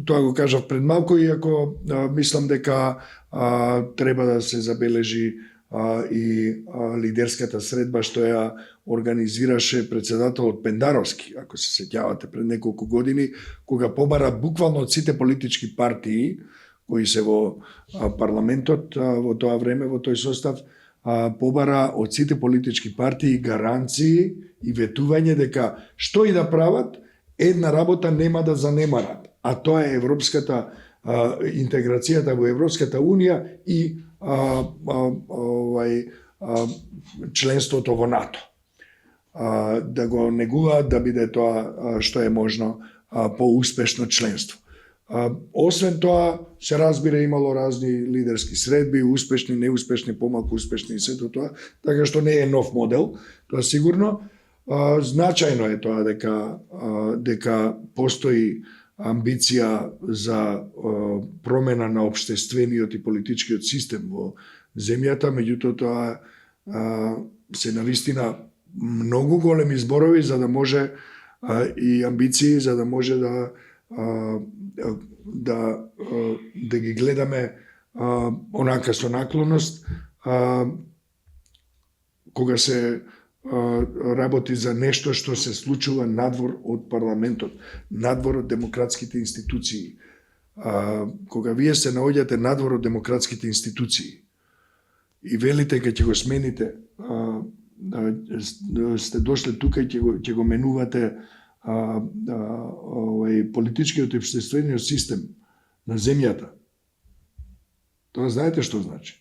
Тоа го кажав пред малку, иако мислам дека треба да се забележи и лидерската средба што ја организираше председателот Пендаровски, ако се сеќавате, пред неколку години, кога побара буквално од сите политички партии кои се во парламентот во тоа време, во тој состав, побара од сите политички партии гаранции и ветување дека што и да прават, една работа нема да занемарат, а тоа е европската интеграцијата во Европската унија и членството во НАТО. Да го негуваат да биде тоа што е можно поуспешно членство. Освен тоа, се разбира, имало разни лидерски средби, успешни, неуспешни, помалку успешни и сето тоа, така што не е нов модел, тоа сигурно. Значајно е тоа дека постои амбиција за промена на општествениот и политичкиот систем во земјата, меѓутоа тоа се навистина многу големи зборови за да може и амбиции за да може да ги гледаме онака со наклоност кога се работи за нешто што се случува надвор од парламентот, надвор од демократските институции. кога вие се наоѓате надвор од демократските институции и велите кога ќе го смените, сте дошле тука и ќе го менувате политичкиот и општествениот систем на земјата. Тоа знаете што значи?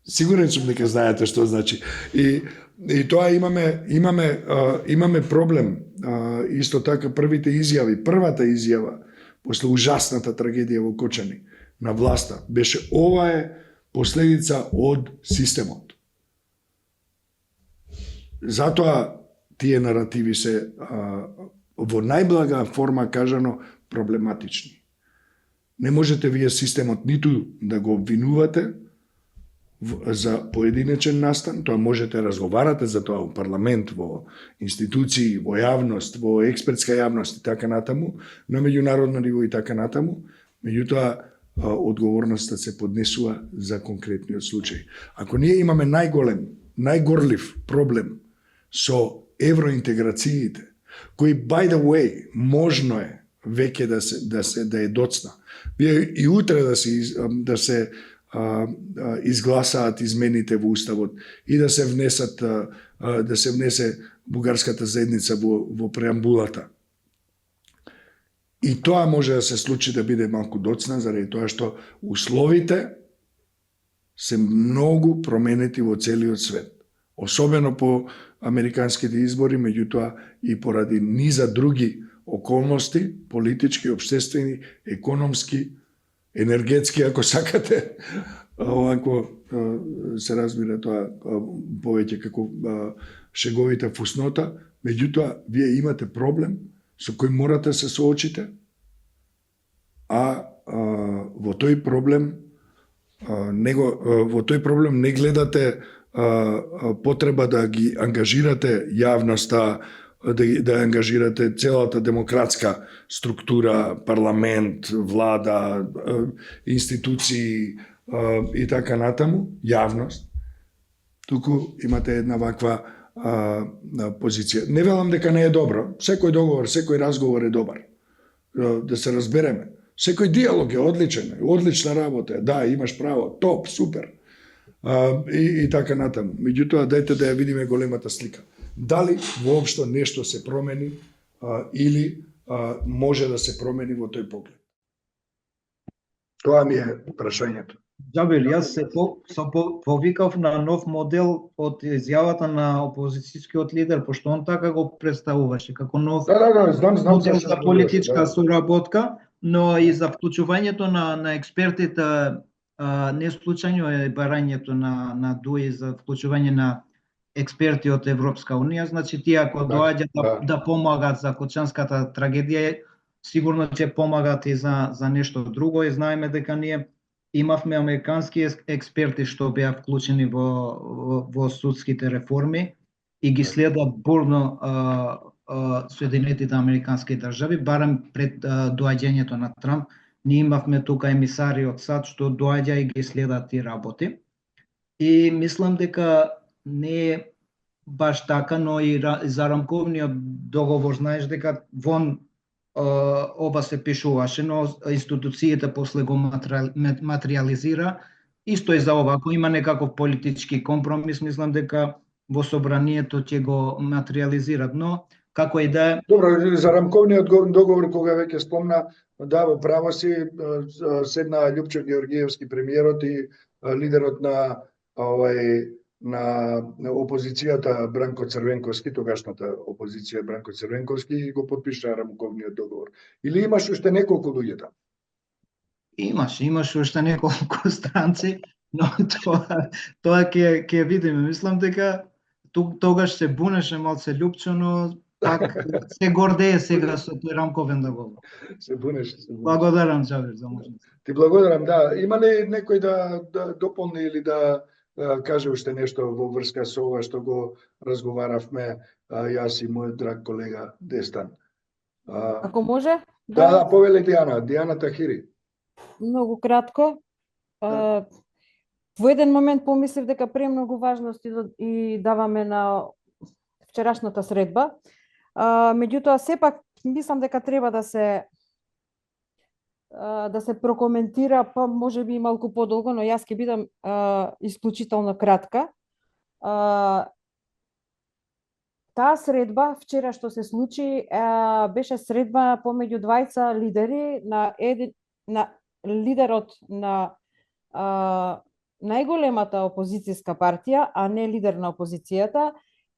Сигурен сум дека знаете што значи. И тоа имаме проблем. Исто така првата изјава после ужасната трагедија во Кочани на власта беше ова е последица од системот. Затоа тие наративи се во најблага форма кажано проблематични. Не можете вие системот ниту да го обвинувате за поединечен настан, тоа можете разговарате за тоа во парламент, во институции, во јавност, во експертска јавност и така натаму, на меѓународно ниво и така натаму, меѓутоа одговорноста се поднесува за конкретниот случај. Ако ние имаме најгорлив проблем со евроинтеграциите, кои by the way можно е веќе да е доцна. Вие и утре да се изгласаат измените во уставот и да се внесе бугарската заедница во преамбулата. И тоа може да се случи да биде малку доцна, заради тоа што условите се многу променети во целиот свет. Особено по американските избори, меѓутоа и поради низа други околности, политички, општествени, економски, енергетски, ако сакате, ако се разбира тоа повеќе како шеговита фуснота, меѓутоа вие имате проблем со кој морате да се соочите, во тој проблем не гледате потреба да ги ангажирате јавноста, да ангажирате целата демократска структура, парламент, влада, институции и така натаму, јавност. Туку имате една ваква позиција. Не велам дека не е добро. Секој договор, секој разговор е добар. Да се разбереме. Секој диалог е одличен, одлична работа. Да, имаш право, топ, супер. И така натаму. Меѓутоа, дајте да ја видиме големата слика. Дали воопшто нешто се промени или може да се промени во тој поглед? Тоа ми е прашањето. Џабир, јас се повикав на нов модел од изјавата на опозицијскиот лидер, пошто он така го представуваше како нов знам модел за политичка соработка, но и за вклучувањето на експертите, не случајно е барањето на ДУИ за вклучување на експерти од Европска унија, значи тие ако доаѓаат да помагат за Кочанската трагедија, сигурно ќе помагат и за нешто друго, и знаеме дека ние имавме американски експерти што беа вклучени во судските реформи и ги следат бурно Соединетите американски држави, барем пред доаѓањето на Трамп. Ние имавме тука емисари од САД што доаѓа и ги следат тие работи. И мислам дека не е баш така, но и за рамковниот договор, знаеш дека вон оба се пишуваше, но институциите после го материализира. Исто и за ова, ако има некаков политички компромис, мислам дека во собранието ќе го материализират, но како и да е. Добро, за рамковниот договор кога веќе спомна, да, во право си седна Љупчо Георгиевски, премиерот и лидерот на опозицијата Бранко Црвенковски, тогашната опозиција Бранко Црвенковски, и го потпиша рамковниот договор. Или имаш уште неколку луѓе таму? Имаш уште неколку странци, но тоа ќе видиме. Мислам дека тогаш се бунеше малце Љупчо, но пак се гордее сега со тој рамковен договор. Се бунеше. Благодарам, Џабир, за можност. Ти благодарам, да. Има ли некој да дополни или да каже уште нешто во врска со ова што го разговаравме јас и мојот драг колега Дестан? Ако може? Да, повели Дијана Тахири. Многу кратко. Во еден момент помислив дека премногу важност и даваме на вчерашната средба. Меѓутоа, сепак мислам дека треба да се прокоментира, па може би и малку подолго, но јас ќе бидам исклучително кратка. Таа средба вчера што се случи беше средба помеѓу двајца лидери, на лидерот на најголемата опозицијска партија, а не лидер на опозицијата,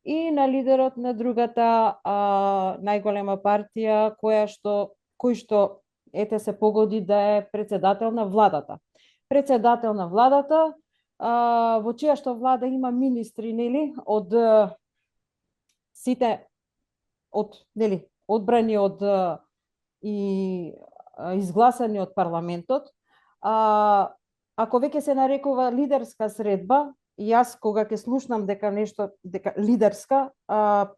и на лидерот на другата најголема партија кој што ете се погоди да е председател на владата. Председател на владата, во чија што влада има министри, нели, од сите одбрани и изгласани од парламентот. Ако веќе се нарекува лидерска средба, јас кога ќе слушнам дека лидерска,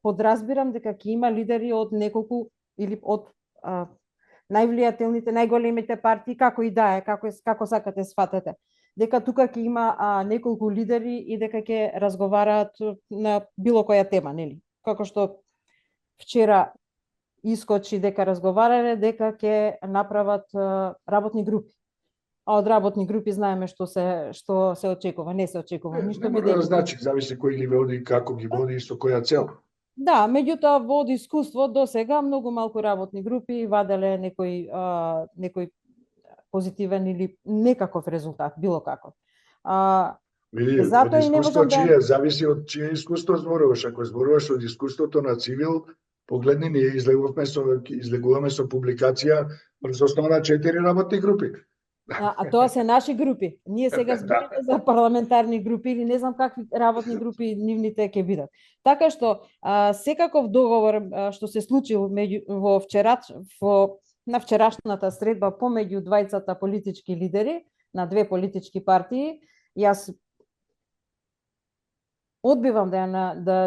подразбирам дека ќе има лидери од неколку или од највлијателните, најголемите партии, како и да е, како сакате сватете. Дека тука ќе има неколку лидери и дека ќе разговараат на било која тема, нели? Како што вчера искочи дека разговарале, дека ќе направат работни групи. А од работни групи знаеме што се очекува, не се очекува ништо. Не може да значи, зависи кој ги води, како ги води и со која цел. Да, меѓутоа во искуство до сега многу малку работни групи ваделе некој позитивен или некаков резултат, било како. Види, од искуство чие, зависи од чие искуство зборуваш. Ако зборуваш од искуството на цивил, погледни, ние излегуваме со публикација врз основа на 4 работни групи. Тоа се наши групи. Ние сега збориме за парламентарни групи или не знам какви работни групи нивните ќе бидат. Така што секаков договор што се случи на вчерашната средба помеѓу двајцата политички лидери на две политички партии, јас одбивам да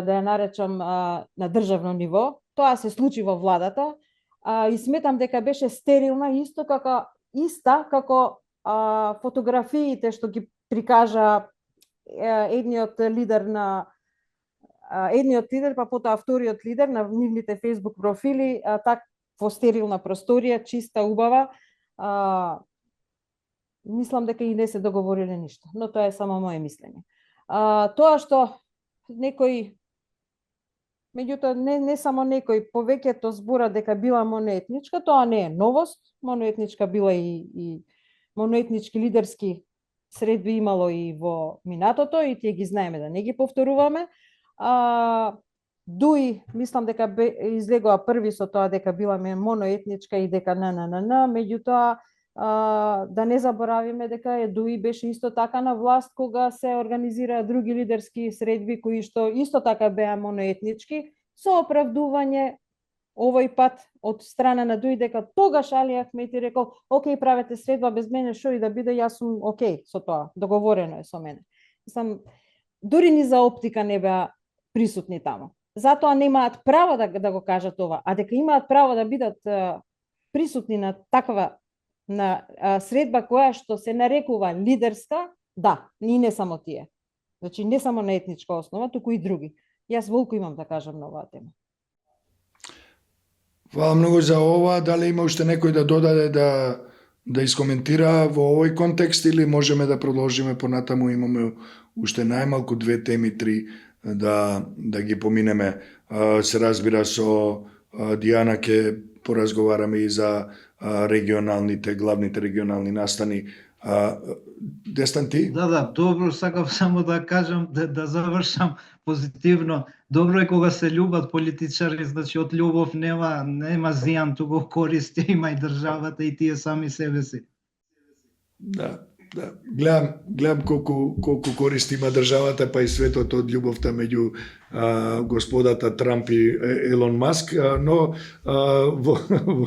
ја наречам на државно ниво. Тоа се случи во владата и сметам дека беше стерилна, иста како фотографиите што ги прикажа едниот лидер, па потоа вториот лидер на нивните Facebook профили, во стерилна просторија, чиста, убава. Мислам дека и не се договориле ништо, но тоа е само моje мислење. Тоа што некој, меѓутоа не само некој, повеќето збора дека била моноетничка, тоа не е новост. Моноетничка била и моноетнички лидерски средби имало и во минатото и тие ги знаеме, да не ги повторуваме. Дуи, мислам дека излегува први со тоа дека била моноетничка и дека меѓутоа да не заборавиме дека Дуи беше исто така на власт кога се организираа други лидерски средби кои што исто така беа моноетнички, со оправдување овој пат од страна на Дуи дека тогаш Али Ахмети рекол: "Океј, правете средба без мене, шо и да биде, јас сум океј со тоа, договорено е со мене." Мислам, дури ни за оптика не беа присутни таму. Затоа немаат право да го кажат ова, а дека имаат право да бидат присутни на таква средба која што се нарекува лидерска, да, и не само тие. Значи не само на етничка основа, туку и други. Јас волку имам да кажам на оваа тема. Фала многу за ова. Дали има уште некој да додаде да искоментира во овој контекст или можеме да продолжиме понатаму? Имаме уште најмалку 2 теми, 3 да ги поминеме. Се разбира, со Дијана ќе поразговараме и за главните регионални настани. Дестан ти? Да, добро, сакам само да кажам, да завршам позитивно. Добро е кога се љубат политичари, значи од љубов нема зијан, туку користи има и државата и тие сами себе си. Да. Гледам колку користи има државата, па и светот од љубовта меѓу господата Трамп и Елон Маск, но во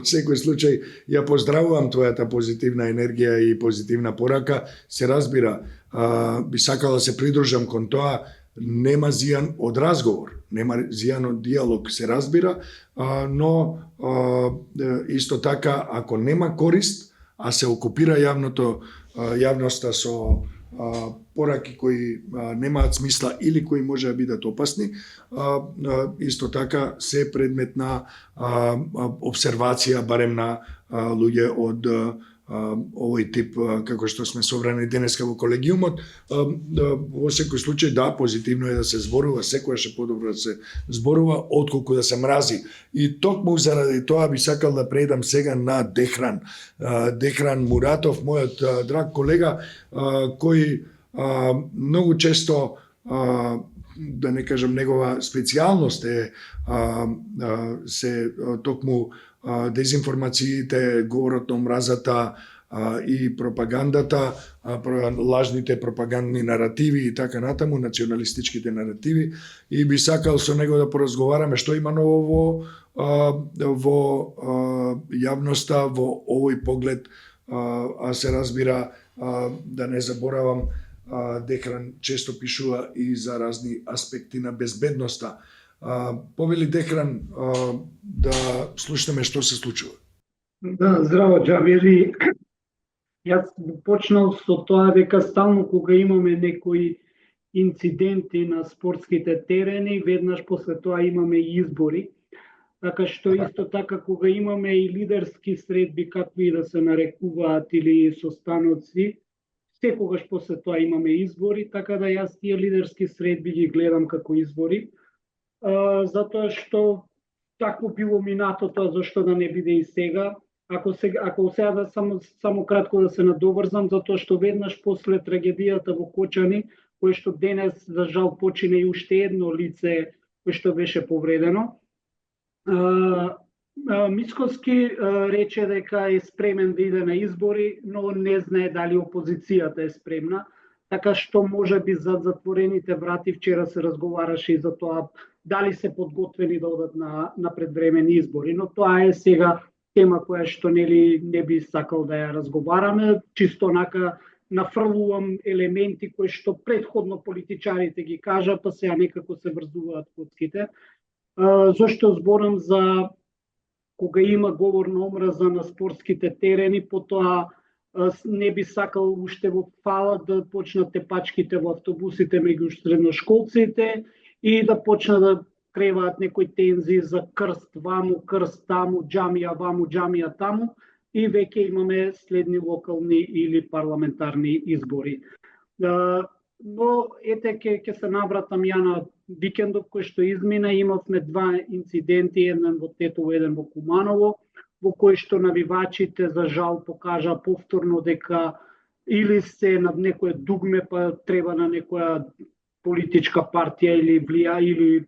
секој случај ја поздравувам твојата позитивна енергија и позитивна порака. Се разбира, би сакала да се придружам кон тоа, нема зијан од разговор, нема зијан од диалог, се разбира, но исто така, ако нема корист, а се окупира јавноста со пораки кои немаат смисла или кои може да бидат опасни, исто така се предмет на обсервација барем на луѓе од овој тип како што сме собрани денеска во колегиумот. Во секој случај да, позитивно е да се зборува, секогаш е подобро да се зборува отколку да се мрази. И токму заради тоа би сакал да предам сега на Дехран Муратов, мојот драг колега, кој многу често, да не кажам негова специјалност е се токму дезинформациите, говорот на омразата и пропагандата, лажните пропагандни наративи и така натаму, националистичките наративи, и би сакал со него да поразговараме што има ново во јавноста, во овој поглед, а се разбира, да не заборавам, Дехран често пишува и за разни аспекти на безбедноста. Повели Дехран, да слушнеме што се случува. Да, здраво, Џабир. Јас почнал со тоа дека стално кога имаме некои инциденти на спортските терени, веднаш после тоа имаме и избори. Така што исто така кога имаме и лидерски средби, какви да се нарекуваат, или состаноци, секогаш после тоа имаме избори, така да јас тие лидерски средби ги гледам како избори. Затоа што тако било минатото, зашто да не биде и сега. Ако сега да само кратко да се надоврзам, затоа што веднаш после трагедијата во Кочани, кој што денес за жал почине и уште едно лице кој што беше повредено, Мицкоски рече дека е спремен да иде на избори, но не знае дали опозицијата е спремна, така што може би зад затворените врати вчера се разговараше и за тоа дали се подготвени да одат на предвремени избори, но тоа е сега тема која што не би сакал да ја разговараме, чисто онака нафрлувам елементи кои што претходно политичарите ги кажа, па сега некако се врзуваат коцките. Зошто зборам за кога има говор на омраза на спортските терени, потоа не би сакал уште во фала да почнат тепачките во автобусите меѓу средношколците и да почнат да креваат некои тензии за крст ваму, крст таму, џамија ваму, џамија таму, и веќе имаме следни локални или парламентарни избори. Но ете ќе се навратам ја на викендот кој што измина, имавме два инциденти, еден во Тетово, еден во Куманово, во кој што навивачите за жал покажа повторно дека или се над некое дугме, па треба на некоја политичка партија или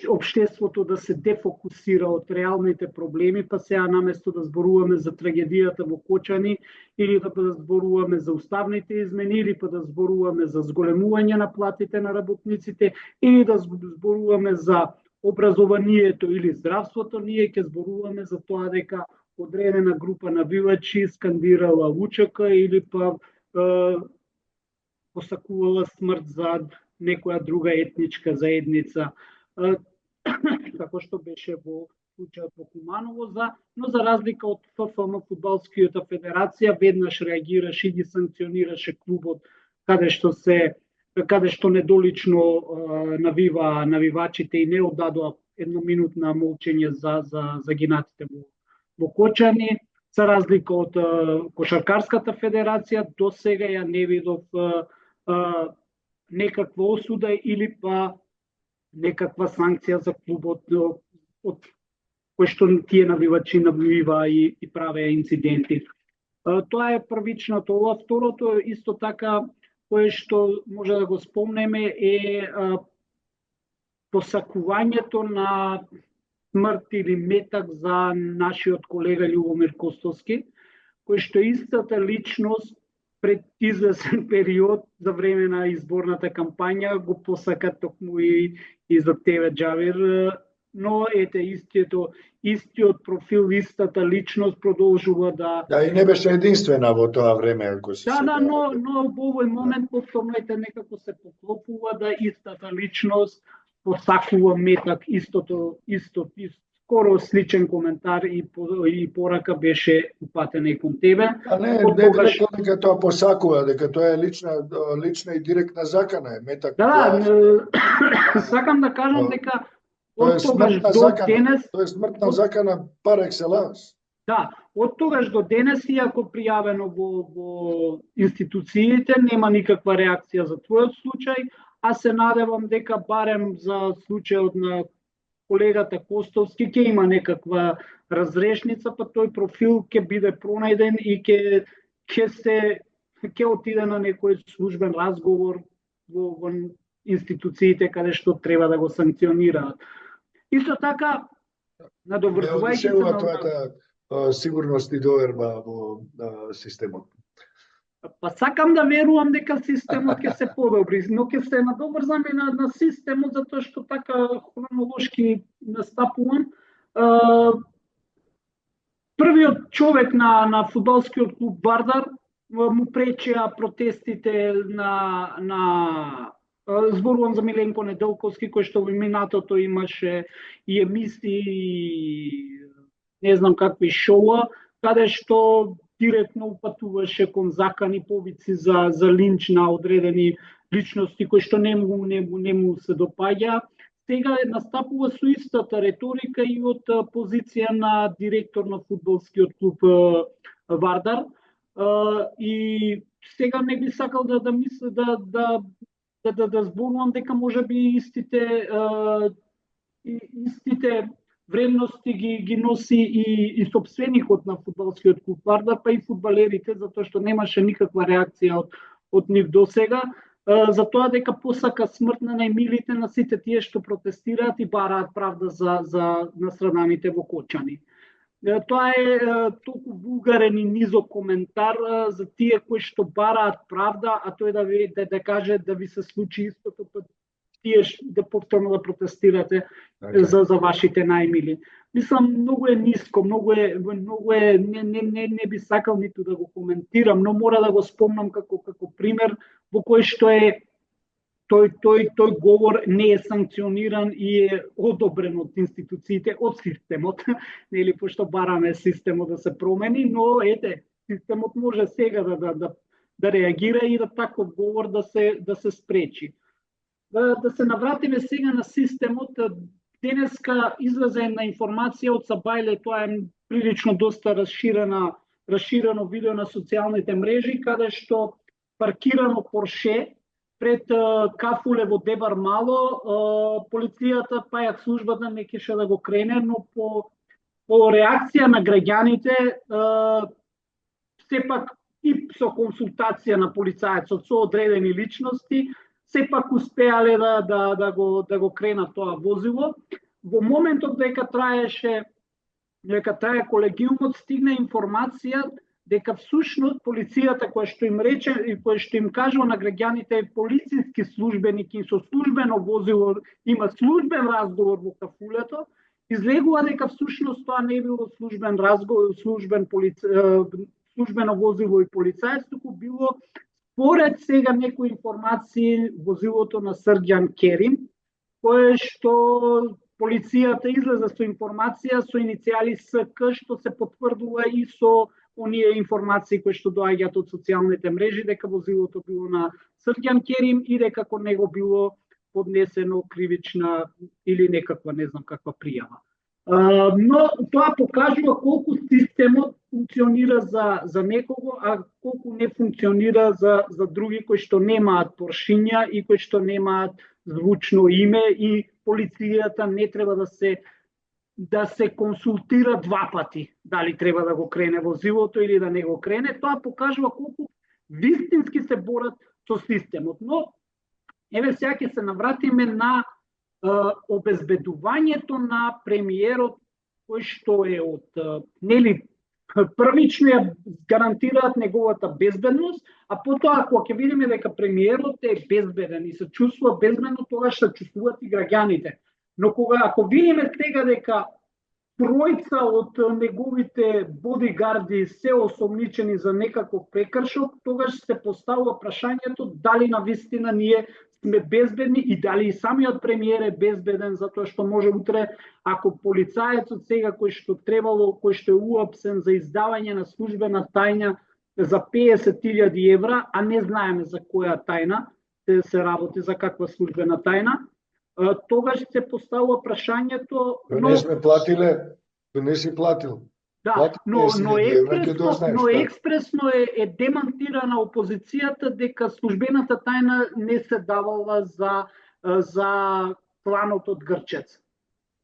општеството да се дефокусира од реалните проблеми, па сега наместо да зборуваме за трагедијата во Кочани, или да зборуваме за уставните измени, или па да зборуваме за зголемување на платите на работниците, или да зборуваме за образованието или здравството, ние ќе зборуваме за тоа дека одредена група навивачи скандирала УЧК или па посакувала смрт за некоја друга етничка заедница, како што беше во случајот во Куманово, но за разлика од ФФМ, Фудбалскиот федерација, веднаш реагираше и ги санкционираше клубот каде што недолично навивачите и не оддадоа едноминутна молчење за гинатите во Кочани. За разлика од Кошаркарската федерација, до сега ја не видов некаква осуда или па некаква санкција за клубот од кој што тие навивачи навива и правеа инциденти. Тоа е првичното. Ова второто исто така кое што може да го спомнеме е посакувањето на смрт или метак за нашиот колега Љубомир Костовски, кој што истата личност пред извесен период за време на изборната кампања го посака токму и за тебе, Џабир, но ете истиот профил, истата личност продолжува да... Да, и не беше единствена во тоа време, ако се... Да, но во овој момент повторно некако се поклопува да истата личност посакува метак, истото скоро сличен коментар и порака беше упатена и кон тебе. А не рекол дека тоа посакува, дека тоа е лична и директна закана, метак. Да, сакам да кажам дека од тогаш до денес... Тоа е смртна закана пар екселанс. Да, од тогаш до денес, иако пријавено во институциите, нема никаква реакција за твојот случај, а се надевам дека барем за случајот на колегата Костовски ќе има некаква разрешница, па тој профил ќе биде пронајден и ќе отиде на некој службен разговор во институциите каде што треба да го санкционираат. Исто така, надоврзувајќи се на твојата сигурност и доверба во системот. Па сакам да верувам дека системот ќе се подобри, но ќе се надоврзаме на системот затоа што така хронолошки настапувам. Првиот човек на фудбалскиот клуб Вардар му пречеа протестите на зборувам за Миленко Неделковски, кој што во минатото имаше и емисии и не знам какви шоуа, каде што директно упатуваше кон закани повици за линч на одредени личности кои што не му се допаѓа. Сега настапува со истата реторика и од позиција на директор на фудбалскиот клуб Вардар. И сега не би сакал да мисля да зборувам дека можеби истите вредности ги носи и сопственикот на фудбалскиот клуб Вардар, па и фудбалерите, затоа што немаше никаква реакција од нив до сега, за тоа дека посака смрт на најмилите на сите тие што протестираат и бараат правда за настраданите во Кочани. Тоа е толку вулгарен и низок коментар за тие кои што бараат правда, а тој да каже да ви се случи истото, па тие да повторно да протестирате за вашите најмили. Мислам, многу е ниско, многу е не би сакал ниту да го коментирам, но мора да го спомнам како пример во кој што е тој говор не е санкциониран и е одобрен од институциите, од системот, нели, пошто бараме системот да се промени, но ете, системот може сега да реагира и да таков говор да се спречи. Да се навратиме сега на системот. Денеска излезе една информација од Сабајле, тоа е прилично доста расширено видео на социјалните мрежи, каде што паркирано Порше пред кафуле во Дебар Мало, полицијата, па ја службата не кеше да го крене, но по реакција на граѓаните, сепак и со консултација на полицајецот со одредени личности, сепак успеале да го кренат тоа возило. Во моментот дека трае колегиумот, стигна информација дека всушност полицијата која што им рече и која што им кажува на граѓаните полициски службеник и со службено возило има службен разговор во кафулето, излегува дека всушност тоа не било службен разговор, службено возило и полицаец, туку било според сега некои информации возилото на Срѓан Керим, кое што полицијата излезе со информација со иницијали СК, што се потврдува и со оние информации кои што доаѓаат од социјалните мрежи, дека возилото било на Срѓан Керим и дека кон него било поднесено кривична или некаква, не знам каква пријава. Но тоа покажува колку системот функционира за некого, а колку не функционира за други кои што немаат поршиња и кои што немаат звучно име, и полицијата не треба да се консултира два пати дали треба да го крене возилото или да не го крене. Тоа покажува колку вистински се борат со системот. Но еве сега ќе се навратиме на обезбедувањето на премиерот, кој што е од нели првично ја гарантираат неговата безбедност, а потоа ако ќе видиме дека премиерот е безбеден и се чувствува безбедно, тогаш се чувствуваат и граѓаните. Но ако видиме сега дека тројца од неговите бодигарди се осомничени за некаков прекршок, тогаш се поставува прашањето дали навистина ние сме безбедни и дали и самиот премиер е безбеден, затоа што може утре, ако полицаецот сега кој што е уапсен за издавање на службена тајна за 50.000 евра, а не знаеме за која тајна се работи, за каква службена тајна, тогаш се поставува прашањето... Не сме платиле, не си платил. Да, но експресно е демантирана опозицијата дека службената тајна не се давала за кланот од Грчец.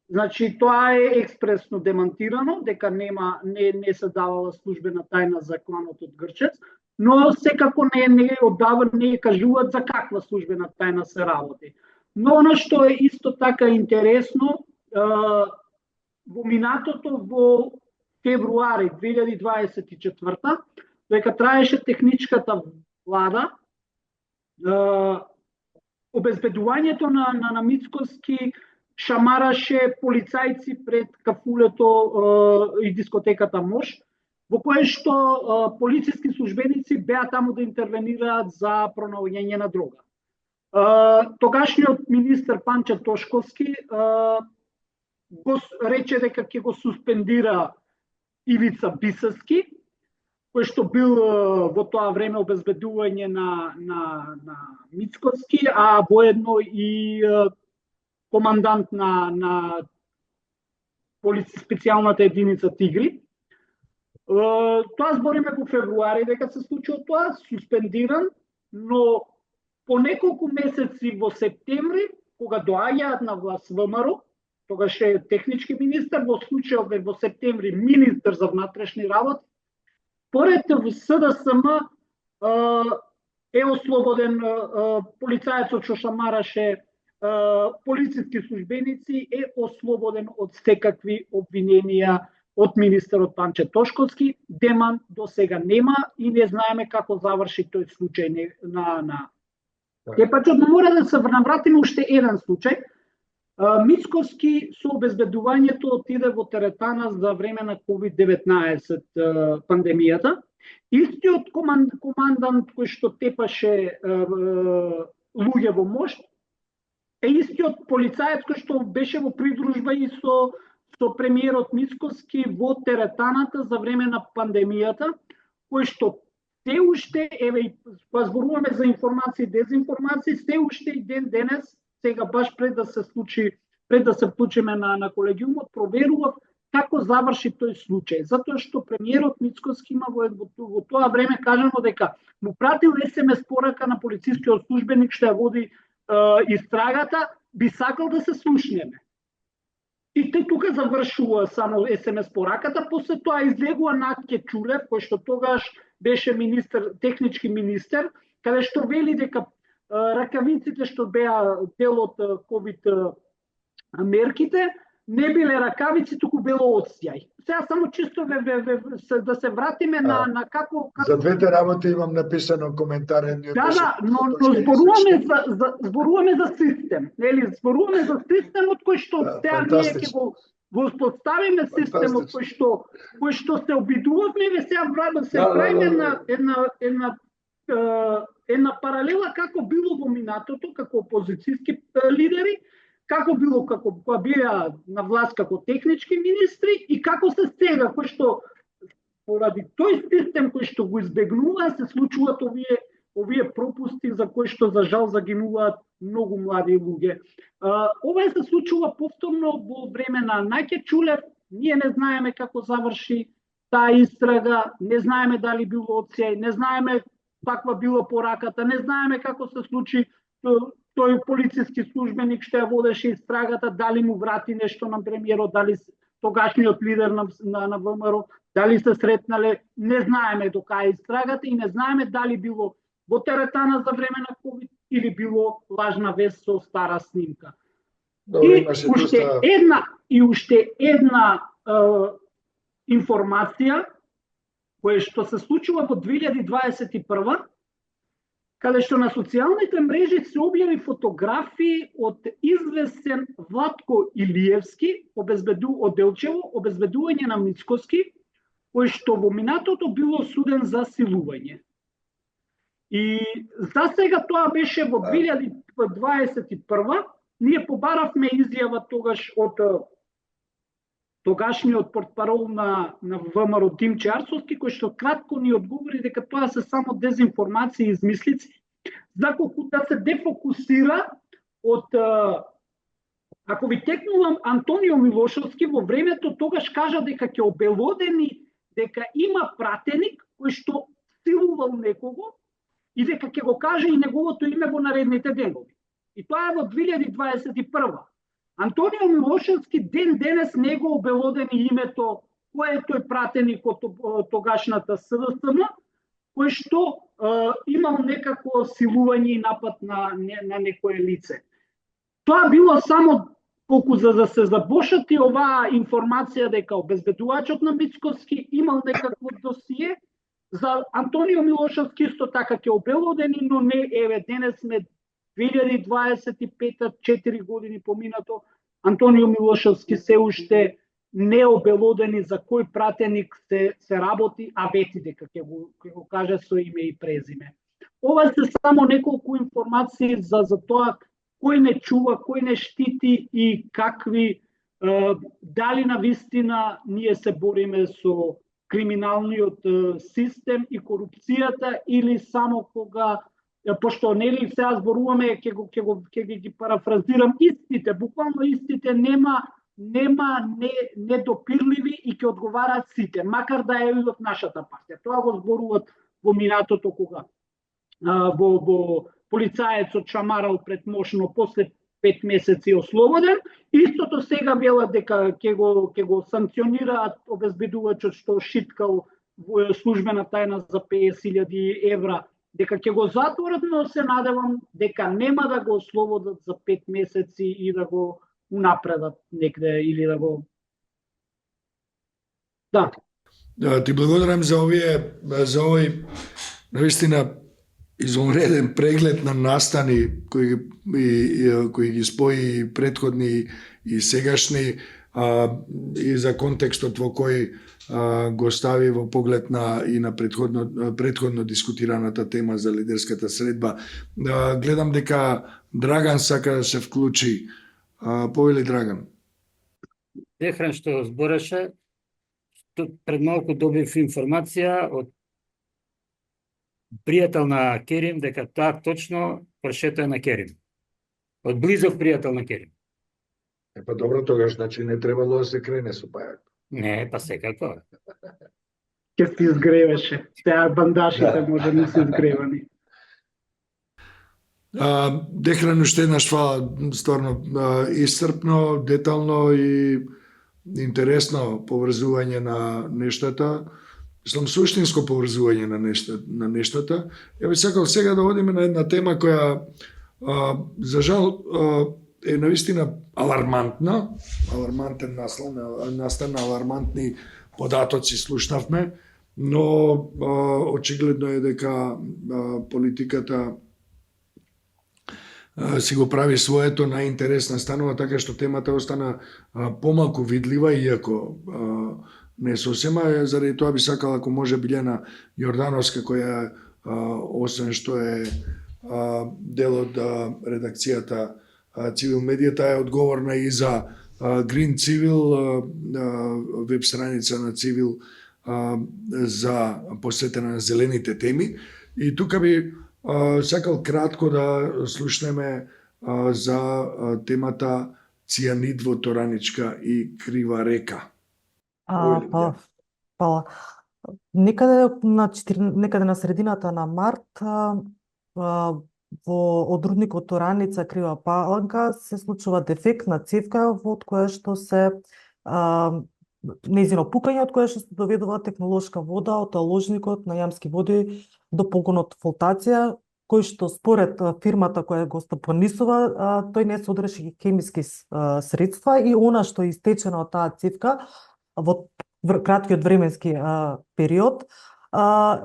Значи, тоа е експресно демантирано, дека не се давала службена тајна за кланот од Грчец, но секако не кажуваат за каква службена тајна се работи. Но она што е исто така интересно, во минатото во февруари 2024, дека траеше техничката влада, обезбедувањето на Мицкоски шамараше полицајци пред кафулето и дискотеката Мош, во кое што полициски службеници беа таму да интервенираат за пронаоѓање на дрога. Тогашниот министер Панче Тошковски го рече дека ќе го суспендира Ивица Бисовски, кој што бил во тоа време обезбедување на Мицкоски, а воедно и командант на специјалната единица Тигри. Тоа збориме во февруари дека се случило тоа, суспендиран, но по неколку месеци во септември, кога доаѓаат на власт ВМРО, тогаш е технички министер, во случајот во септември министер за внатрешни работи, поред СДСМ е ослободен полицаецот што шамараше полициски службеници, е ослободен од секакви обвиненија од министерот Панче Тошковски. Демант до сега нема и не знаеме како заврши тој случај на Тепачот. Мора да се навратиме уште еден случај. Мицкоски со обезбедувањето отиде во теретана за време на COVID-19 пандемијата. Истиот командант кој што тепаше луѓе во Мош е истиот полицаец кој што беше во придружба и со премиерот Мицкоски во теретаната за време на пандемијата, кој што се уште, еве, зборуваме за информации и дезинформации, се уште и денес, сега баш пред да се вклучиме на колегиумот, проверував како заврши тој случај. Затоа што премиерот Мицкоски има во тоа време кажано дека му пратил SMS порака на полицискиот службеник што ја води истрагата, би сакал да се слушнеме. И тука завршува само SMS пораката, после тоа излегува Натке Чулев, кој што тогаш беше технички министер, каде што вели дека ракавиците што беа дел од COVID мерките, не биле ракавици, туку било одсјај. Сега само чисто да се вратиме на како... За двете работи имам написано коментарен. Да, но зборуваме за систем. Зборуваме за системот кој што сега ние ќе го воспоставиме системот кој што се обидувавме, сега се правиме на една паралела како било во минатото, како опозицијски лидери, како било кога беа на власт како технички министри и како се сега, кој што поради тој систем кој што го избегнува, се случуваат овие пропусти за кои што за жал загинуваат многу млади луѓе. Ова се случува повторно во време на Наке Чулев. Ние не знаеме како заврши таа истрага, не знаеме дали било одсеј, не знаеме каква била пораката, не знаеме како се случи тој полициски службеник што ја водеше истрагата, дали му врати нешто на премиерот, дали тогашниот лидер на ВМРО, дали се сретнале, не знаеме до кај истрагата и не знаеме дали било во теретана за време на COVID или било лажна вест со стара снимка. И уште една информација која што се случува во 2021, каде што на социјалните мрежи се објави фотографии од известен Владко Илиевски, од Делчево, обезбедување на Мицкоски, кој што во минатото било суден за силување. И за сега тоа беше во 2021. Ние побаравме изјава тогаш од тогашниот портпарол на ВМРО Димче Арсовски, кој што кратко ни одговори дека тоа се само дезинформации и измислици, заколку да се дефокусира од ако ви текнувам, Антонио Милошевски во времето тогаш кажа дека ќе обелодени дека има пратеник кој што силувал некого и дека ќе го каже и неговото име во наредните денови. И тоа е во 2021. Антонио Милошевски ден денес не го обелодени името кој е тој пратеник од тогашната СДСМ, кој што имал некако силување и напад на некое лице. Тоа било само колку за да се забошати оваа информација дека обезбедувачот на Мицкоски имал некакво досие. За Антонио Милошевски исто така ќе обелодени, но не, еве, денес сме 2025, 4 години поминато, Антонио Милошевски се уште не обелодени за кој пратеник се работи, а вети дека ќе го каже со име и презиме. Ова се само неколку информации за тоа кој не чува, кој не штити и какви, дали на вистина ние се бориме со криминалниот систем и корупцијата или само кога, пошто нели сега зборуваме, ќе ги парафразирам, истите, буквално истите нема недопирливи и ќе одговараат сите, макар да е и од нашата партија. Тоа го зборуват во минатото кога во полицаецот шамарал пред мошно после 5 месеци ослободен. Истото сега велат дека ќе го санкционираат обезбедувачот што шиткал службена тајна за 50.000 евра, дека ќе го затворат, но се надевам дека нема да го ослободат за 5 месеци и да го унапредат некде или да го... Да. Ти благодарам за овој навистина извонреден преглед на настани кои ги спои предходни и сегашни и за контекстот во кој го стави во поглед и на предходно дискутираната тема за лидерската средба. Гледам дека Драган сака да се вклучи. Повели Драган. Дехран што збореше, пред малку добив информација од пријател на Керим дека таа точно прошетува на Керим. Од близок пријател на Керим. Па добро, тогаш значи не требало да се крене со пајак. Не, па секако. Ке се изгревеше. Теа бандашите може да се изгревани. Дехран уште еднаш фала, стварно исцрпно, детално и интересно поврзување на нештата. Мислам, суштинско поврзување на нештата. Ја би сакал сега да одиме на една тема која, за жал, е навистина алармантен настан, алармантни податоци слушнавме, но очигледно е дека политиката си го прави своето, најинтересна станува, така што темата остана помалку видлива, иако не сосема, заради тоа би сакала, ако може, Билјана Јордановска, која освен што е дел од редакцијата Цивил медијата, е одговорна и за Green Civil, веб страница на Цивил за посветена на зелените теми. И тука би сакал кратко да слушнеме за темата цијанид во Тораничка и Крива река. Некаде на средината на март во одрудникот Тораница Крива Паланка се случува дефект на цевка од која што се нејзино пукање, од која што се доведува технолошка вода од таложникот на Јамски води до погонот флотација, кој што според фирмата која го стопанисува, тој не содржи хемиски средства и она што е истечено од таа цевка во краткиот временски период,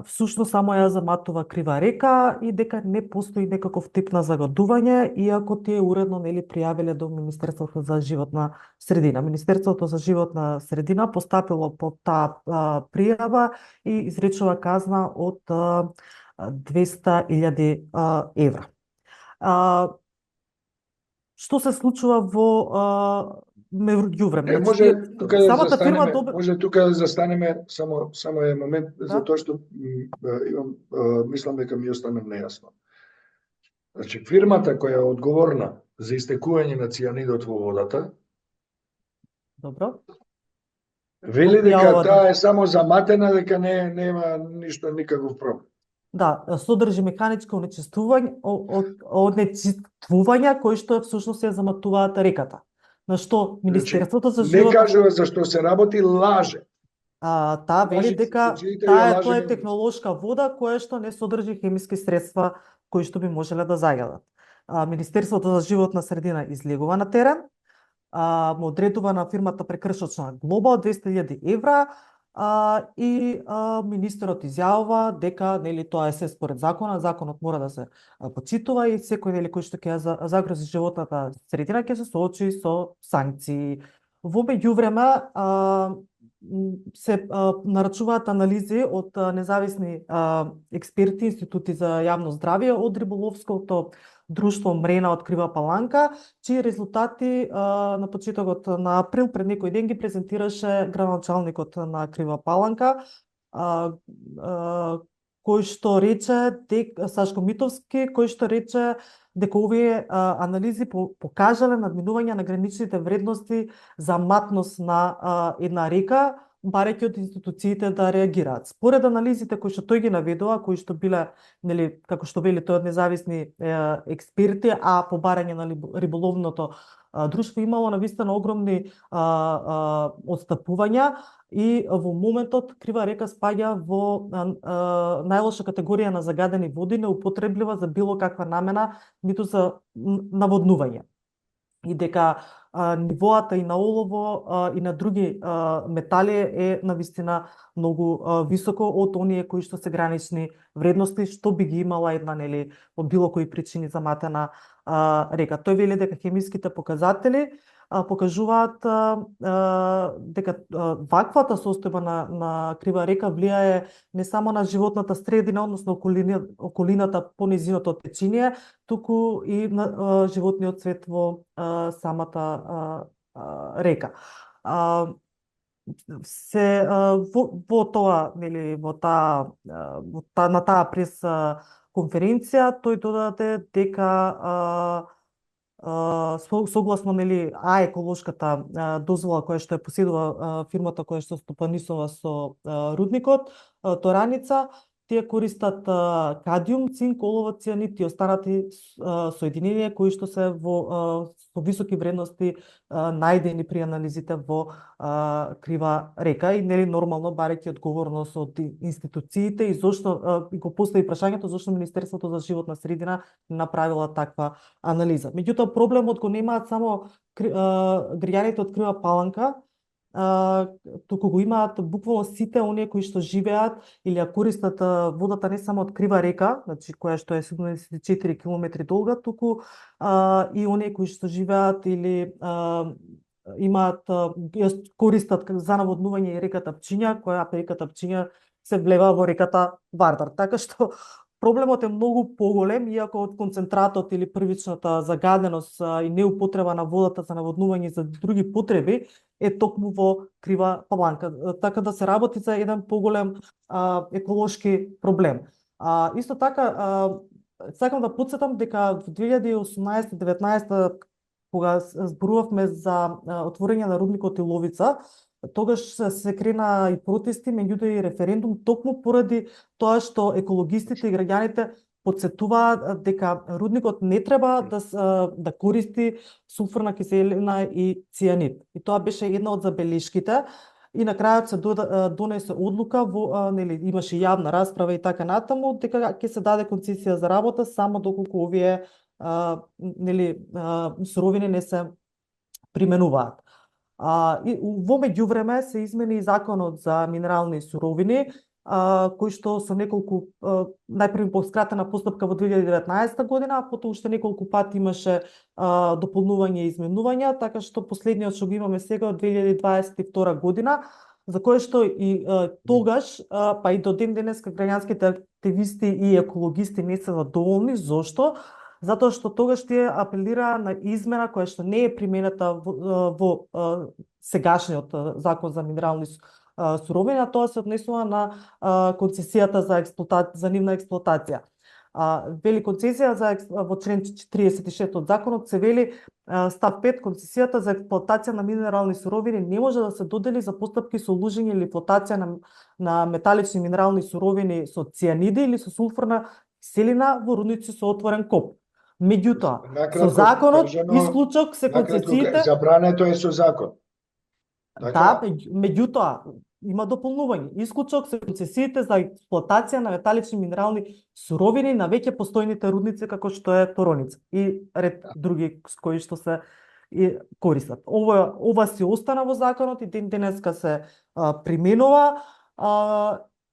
всушност само ја заматува Крива река и дека не постои некаков тип на загадување, иако тие уредно нели пријавиле до Министерството за животна средина. Министерството за животна средина постапило по таа пријава и изречува казна од 200.000 евра. Што се случува во меѓувреме? Може тука да самата фирма застанеме, може тука да застанеме само е момент за Да. тоа што имам мислам дека ми остана нејасно. Значи фирмата која е одговорна за истекување на цијанидот во водата Добро. вели дека Објавува таа е само заматена, дека нема ништо, никаков проблем. Да, содржи механичко онечиствувања кои што всушност ја заматуваат реката. На што Министерството за Не живот кажува за што се работи, лаже. таа вели Лажи дека институциите, тоа ја е лаже технолошка вода која што не содржи хемиски средства кои што би можеле да загадат. Министерството за животна средина излегува на терен, му одредува на фирмата прекршочна глоба од 200.000 евра и министерот изјавува дека тоа е се според законот мора да се почитува и секој кој што ќе загрози животната средина ќе се соочи со санкции. Во меѓувреме се нарачуваат анализи од независни експерти, институти за јавно здравје од риболовското друштво Мрена од Крива Паланка, чии резултати на почетокот на април пред некој ден ги презентираше градоначалникот на Крива Паланка, кој што рече Сашко Митовски, кој што рече дека овие анализи покажале надминување на граничните вредности за матност на една река, барајќи од институциите да реагираат. Според анализите кои што тој ги наведува, кои што биле, како што вели тој, од независни експерти, а по барање на риболовното друштво имало навистина огромни отстапувања и во моментот Крива река спаѓа во најлоша категорија на загадени води, неупотреблива за било каква намена, ниту за наводнување. И дека нивоата и на олово и на други метали е навистина многу високо од оние кои што се гранични вредности, што би ги имала една, од било кои причини заматена река. Тој вели дека хемиските показатели покажуваат дека ваквата состојба на Крива река влијае не само на животната средина, односно околината по низиното течение, туку и на животниот свет во самата река. Во тоа, на таа прес конференција, тој додаде дека согласно еколошката дозвола која што ја поседува фирмата која што стопанисува со рудникот Тораница, тие користат кадиум, цинк, олово, цијанид и останати соединенија кои што се со високи вредности најдени при анализите во Крива река и нормално барајќи одговорност од институциите и зошто го постави прашањето зошто Министерството за животна средина направила таква анализа. Меѓутоа проблемот го немаат само граѓаните од Крива Паланка, туку го имаат буквално сите оние кои што живеат или ја користат водата не само од Крива река, значи која што е 74 км долга, туку и оние кои што живеат или имаат ја користат за наводнување и реката Пчиња, која реката Пчиња се влева во реката Вардар. Така што проблемот е многу поголем, иако од концентратот или првичната загаденост и неупотреба на водата за наводнување за други потреби е токму во Крива Паланка. Така да се работи за еден поголем еколошки проблем. Исто така, сакам да потсетам дека во 2018-19 кога зборувавме за отворање на рудникот Иловица, тогаш се крена и протести, меѓутоа и референдум, токму поради тоа што екологистите и граѓаните потсетуваат дека рудникот не треба да користи сулфурна киселина и цијанид. И тоа беше една од забелешките. И на крајот се донесе одлука, имаше јавна расправа и така натаму, дека ќе се даде концесија за работа само доколку овие суровини не се применуваат. Во меѓувреме се измени и законот за минерални суровини, кој што со неколку, најпрви по скратена постапка во 2019 година, а потоа уште неколку пати имаше дополнување и изменувања, така што последниот што го имаме сега од 2022 година, за кое што и тогаш, па и до ден денеска граѓанските активисти и екологисти не се задоволни. Зошто? Затоа што тогаш тие апелираа на измена која што не е применета во сегашниот закон за минерални суровини, а тоа се однесува на концесијата за нивна експлоатација. Вели концесија во член 46 од законот се вели став 5, концесијата за експлоатација на минерални суровини не може да се додели за постапки со лужење или флотација на металични минерални суровини со цијаниди или со сулфурна киселина во рудници со отворен коп. Меѓутоа, со законот исклучок се концесиите. Забрането е со закон. Да, меѓутоа има дополнување. Исклучок се концесиите за експлоатација на металични минерални суровини на веќе постојните рудници како што е Тороница и ред други кои што се користат. Ова си остана во законот и ден денеска се применува,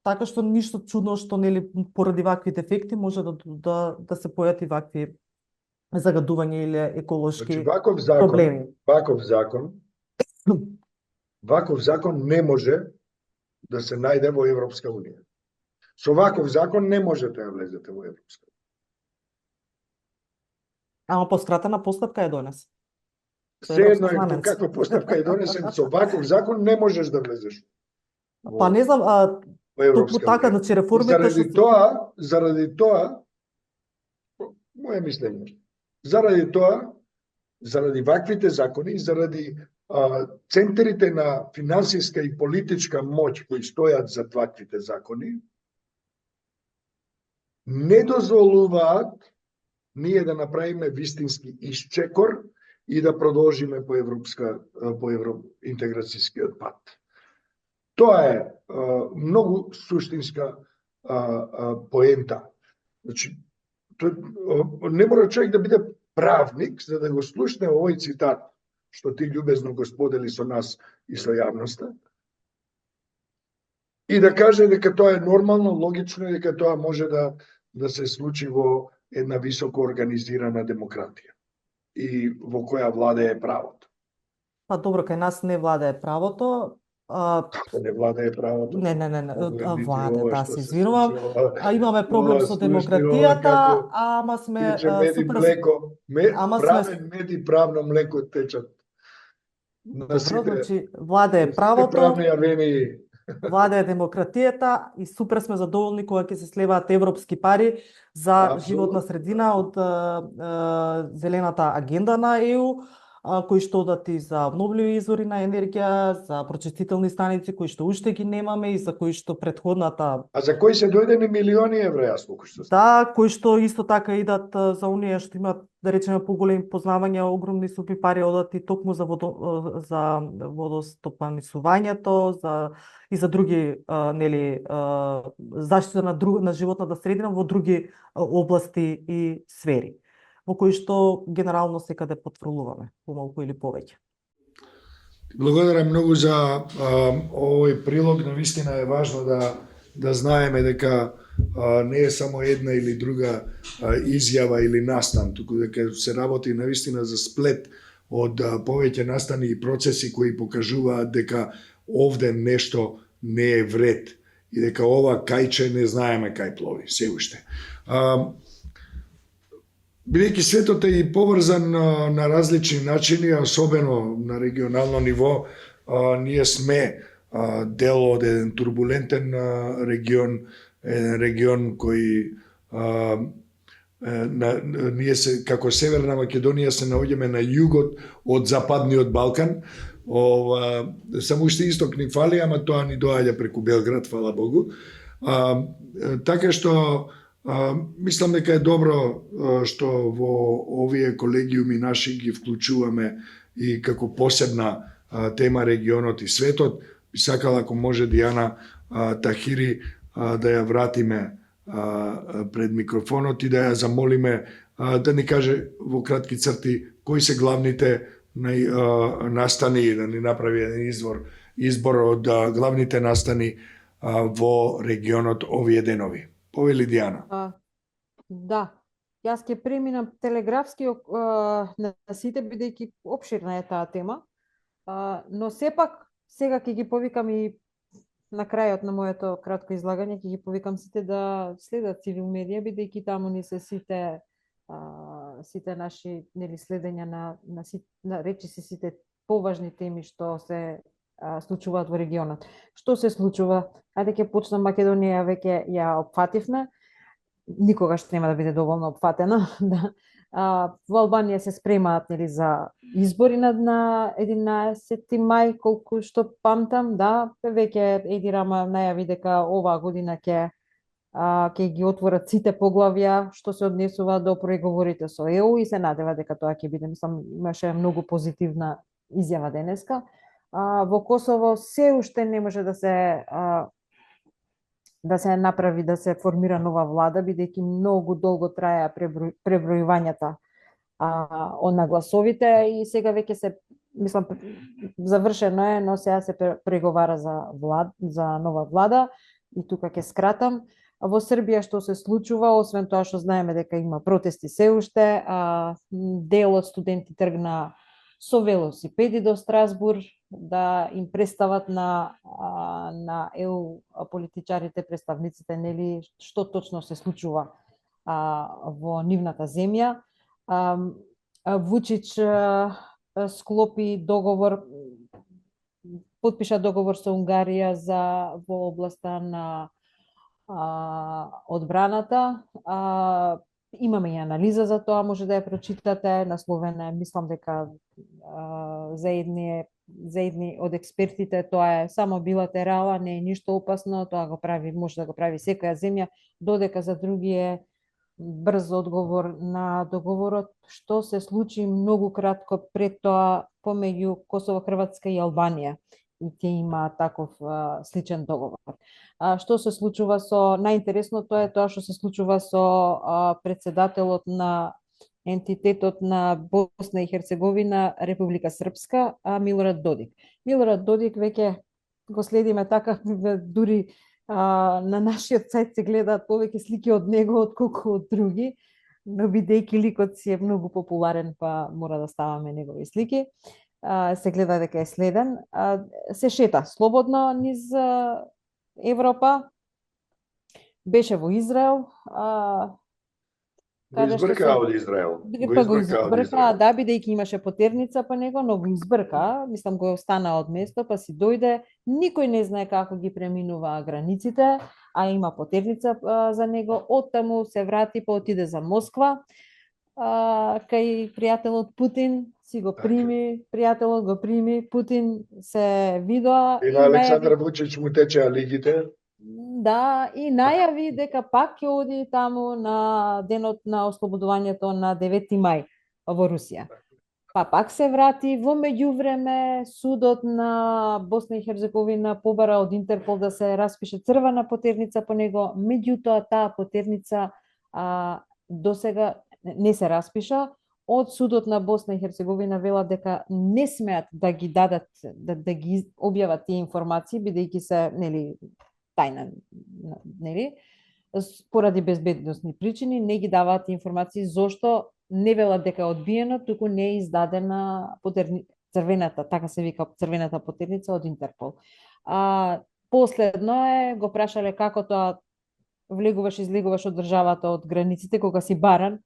така што ништо чудно што нели поради вакви дефекти може да се појати вакви загадување или еколошки проблеми. Ваков закон не може да се најде во Европска унија. Со ваков закон не можете да влезете во Европска унија. Ама по скратена постапка е донес. Се едно е по каква постапка е донесен, со ваков закон не можеш да влезеш. Па не знам, токму така, значи реформите заради тоа, моје мислење, заради ваквите закони, заради центрите на финансиска и политичка моќ кои стојат за ваквите закони, не дозволуваат ние да направиме вистински исчекор и да продолжиме по евроинтеграцијскиот пат. Тоа е многу суштинска поента. Значи, не мора човек да биде правник за да го слушне овој цитат што ти љубезно го сподели со нас и со јавноста, и да каже дека тоа е нормално, логично и дека тоа може да се случи во една високо организирана демократија и во која владее правото. Па добро, кај нас не владее правото. Како не владее правото? Не, владе, да, се извинувам. Имаме проблем со демократијата, ама сме правен мед и правно млеко течат. Добро, значи, владее правото, владее демократијата и супер сме задоволни кога ќе се слеваат европски пари за животна средина од зелената агенда на ЕУ, кои што одат и за обновливи извори на енергија, за прочистителни станици кои што уште ги немаме и за кои што претходната... А за кои се дојдени милиони евра, јас колку што Да, кои што исто така идат за оние што имаат, да речеме, поголеми познавања, огромни супи пари одат и токму за водостопанисувањето, и за други заштита на животната средина во други области и сфери, во кои што генерално секаде потврлуваме, помалку или повеќе. Благодарам многу за овој прилог. Навистина е важно да знаеме дека не е само една или друга изјава или настан, туку дека се работи навистина за сплет од повеќе настани и процеси кои покажуваат дека овде нешто не е вред и дека ова кајче не знаеме кај плови, се уште. Бидејќи светот е и поврзан на различни начини, особено на регионално ниво, ние сме дел од еден турбулентен регион кој ние се како Северна Македонија се наоѓаме на југот од Западниот Балкан. Само уште исток ни фали, ама тоа ни доаѓа преку Белград, фала Богу. Така што мислам дека е добро што во овие колегиуми наши ги вклучуваме и како посебна тема регионот и светот. Би сакала, ако може, Дијана Тахири да ја вратиме пред микрофонот и да ја замолиме да ни каже во кратки црти кои се главните настани, да ни направи еден избор од главните настани во регионот овие денови. Повели Дијана. Да, јас ќе преминам телеграфски на сите, бидејќи опширна е таа тема, но сепак сега ќе ги повикам и на крајот на моето кратко излагање ќе ги повикам сите да следат Цивил медија, бидејќи таму ни се сите наши следења на речиси сите поважни теми што се случуваат во регионот. Што се случува? Ајде ќе почнам Македонија, веќе ја опфативме. Никогаш нема да биде доволно опфатена. Во Албанија се спремаат за избори на 11 мај, колку што памтам, веќе Еди Рама најави дека оваа година ќе ги отворат сите поглавја што се однесува до преговорите со ЕУ и се надева дека тоа ќе биде, имаше многу позитивна изјава денеска. Во Косово се уште не може да се направи, да се формира нова влада, бидејќи многу долго траја пребројувањата на гласовите и сега веќе завршено е, но сега се преговара за нова влада и тука ќе скратам. Во Србија што се случува, освен тоа што знаеме дека има протести се уште, дел од студенти тргна со велосипеди до Страсбур да им представат на ЕУ политичарите, представниците, што точно се случува во нивната земја. Вучич склопи договор, потпиша договор со Унгарија во областа на одбраната. Имаме и анализа за тоа, може да ја прочитате, насловена, мислам дека за едни од експертите тоа е само билатерала, не е ништо опасно, тоа може да го прави секоја земја, додека за други е брз одговор на договорот, што се случи многу кратко пред тоа помеѓу Косово, Хрватска и Албанија. И те има таков сличен договор. Што се случува најинтересното е тоа што се случува со председателот на ентитетот на Босна и Херцеговина, Република Српска, Милорад Додик. Милорад Додик веќе го следиме така, дури на нашиот сајт се гледаат повеќе слики од него отколку од други, но бидејќи ликот си е многу популарен, па мора да ставаме негови слики. Се гледа дека е следен. Се шета слободно низ Европа. Беше во Израел. Го избрка од Израел. Го избрка, бидејќи имаше потерница по него, но го избрка, мислам го остана од место, па си дојде. Никој не знае како ги преминува границите, а има потерница за него. Оттаму се врати, па отиде за Москва. Кај пријателот Путин си го прими, пријателот го прими, Путин се видоа и на Александар Вучич му течеа лигите. Да, и најави дека пак ќе оди таму на денот на ослободувањето на 9 мај во Русија. Па пак се врати, во меѓувреме судот на Босна и Херцеговина побара од Интерпол да се распише црвена потерница по него, меѓутоа таа потерница досега не се распиша. Од судот на Босна и Херцеговина велат дека не смеат да ги дадат, да ги објават тие информации, бидејќи се, тајна, поради безбедносни причини, не ги даваат информации зошто не велат дека е одбиено, туку не е издадена црвената, така се вика, црвената потерница од Интерпол. Последно го прашале како тоа влегуваш, излегуваш од државата, од границите, кога си баран.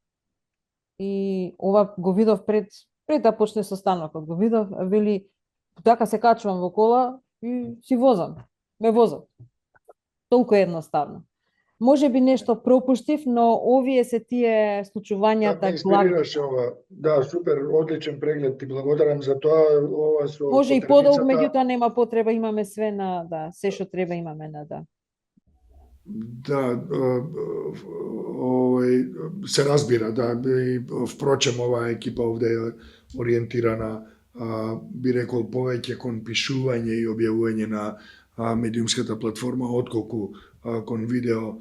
И ова го видов пред да почне состанокот, го видов, вели, така се качувам во кола и си возам, ме возат. Толку едноставно. Може би нешто пропуштив, но овие се тие случувањата главни. Инспирираш ова. Да, супер, одличен преглед, ти благодарам за тоа. Ова со може и подолг, меѓутоа нема потреба, имаме све на се што треба имаме на Да, се разбира, и впрочем оваа екипа овде е ориентирана, би рекол, повеќе кон пишување и објавување на медиумската платформа, отколку кон видео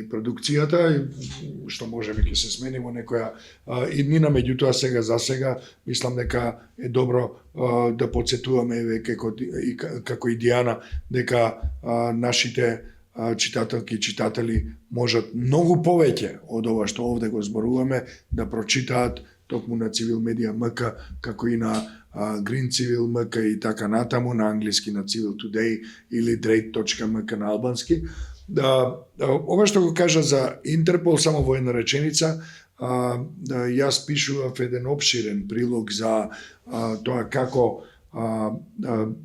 продукцијата, што може би ќе се смени во некоја иднина, меѓутоа сега за сега мислам дека е добро да подсетуваме веќе како и Дијана дека нашите читателки и читатели можат многу повеќе од ова што овде го зборуваме да прочитаат токму на Цивил Медија МК, како и на Green Civil MK и така натаму, на англиски на Civil Today или Drake.mk на албански. Ова што го кажа за Интерпол, само во една реченица, јас пишував еден обширен прилог за тоа како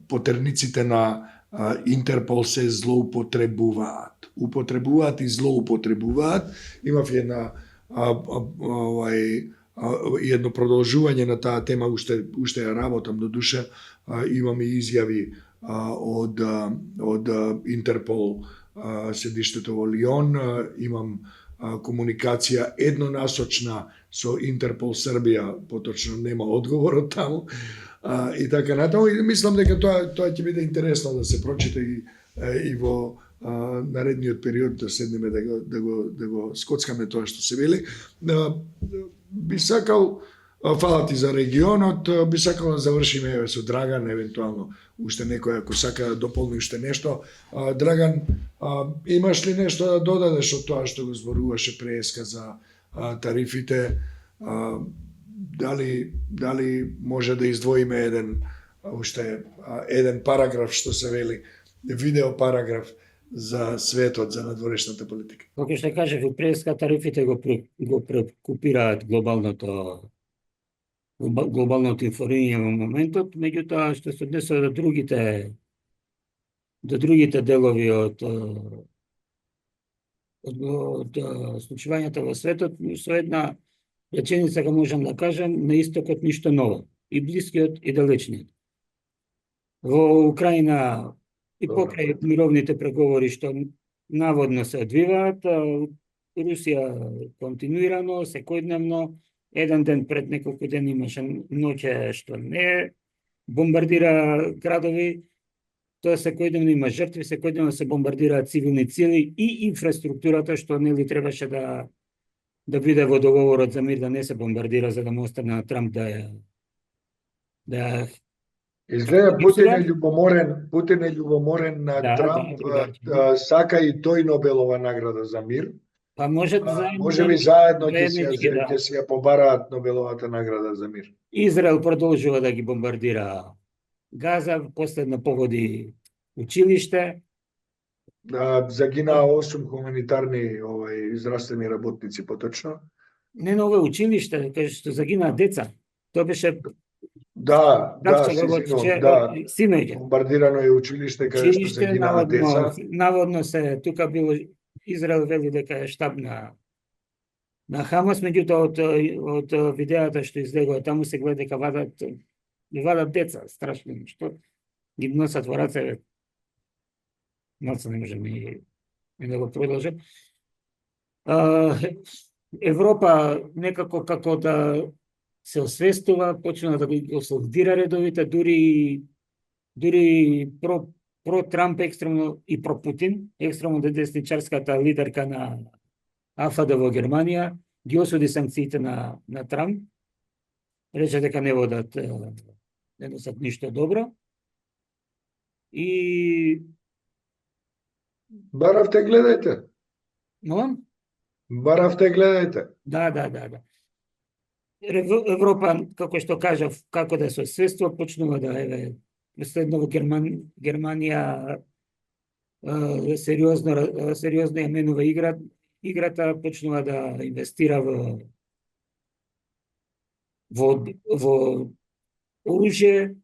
потерниците на Интерпол се злоупотребуваат. Употребуваат и злоупотребуваат. Имав едно продолжување на таа тема, уште ја работам до душа. Имам и изјави од Интерпол седиштето во Лион, имам комуникација еднонасочна со Интерпол Србија, поточно нема одговор од таму, и така натаму. И мислам дека тоа ќе биде интересно да се прочита и во наредниот период да седнеме да го скоцкаме тоа што се вели. Би сакал, фала ти за регионот, би сакал да завршиме со Драган, евентуално уште некој ако сака да дополни уште нешто. Драган, имаш ли нешто да додадеш од тоа што го зборуваше преска за тарифите? Дали може да издвоиме еден параграф што се вели, видео параграф за светот, за надворешната политика? Како што кажав и преска, тарифите го прекупираат глобалното информирање во моментот, меѓутоа што се однесува до другите делови од случувањата во светот, со една реченица го можам да кажам: на истокот ништо ново, и блискиот и далечниот. Во Украина и покрај мировните преговори што наводно се одвиваат, Русија континуирано, секојдневно, еден ден пред неколку дена имаше ноќе што не бомбардира градови, тоа секојдневно има жртви, секојдневно се бомбардираат цивилни цели и инфраструктурата што нели требаше да биде во договорот за мир, да не се бомбардира, за да му остане на Трамп да Изгледа Путин е љубоморен на Трамп, сака и тој Нобелова награда за мир. Па може заедно ќе си ја побараат Нобеловата награда за мир. Израел продолжува да ги бомбардира Газа, последно погоди училиште. Загинаа 8 хуманитарни здравствени работници, поточно. Не ново училиште, кај што загинаа деца. Тоа беше синојќи. Бомбардирано е училиште каде што загинаа деца. Наводно се тука било, Израел вели дека е штаб на Хамас, меѓутоа од видеата што излегува таму се гледа дека вадат деца, страшно што ги носат во раце. Малце не можем и да го продолжим. Европа некако како да се освестува, почна да ги осолдира редовите, дури про Трамп екстремно и про Путин, екстремно десничарската лидерка на АФД во Германија ги осуди санкциите на Трамп. Рече дека не водат, не носат ништо добро. И Баравте гледајте. Молам? Баравте гледајте. Да. Европа, како што кажав, како да се освестува, почнува да следно во Германија сериозно ја менува играта, почнува да инвестира во оружје,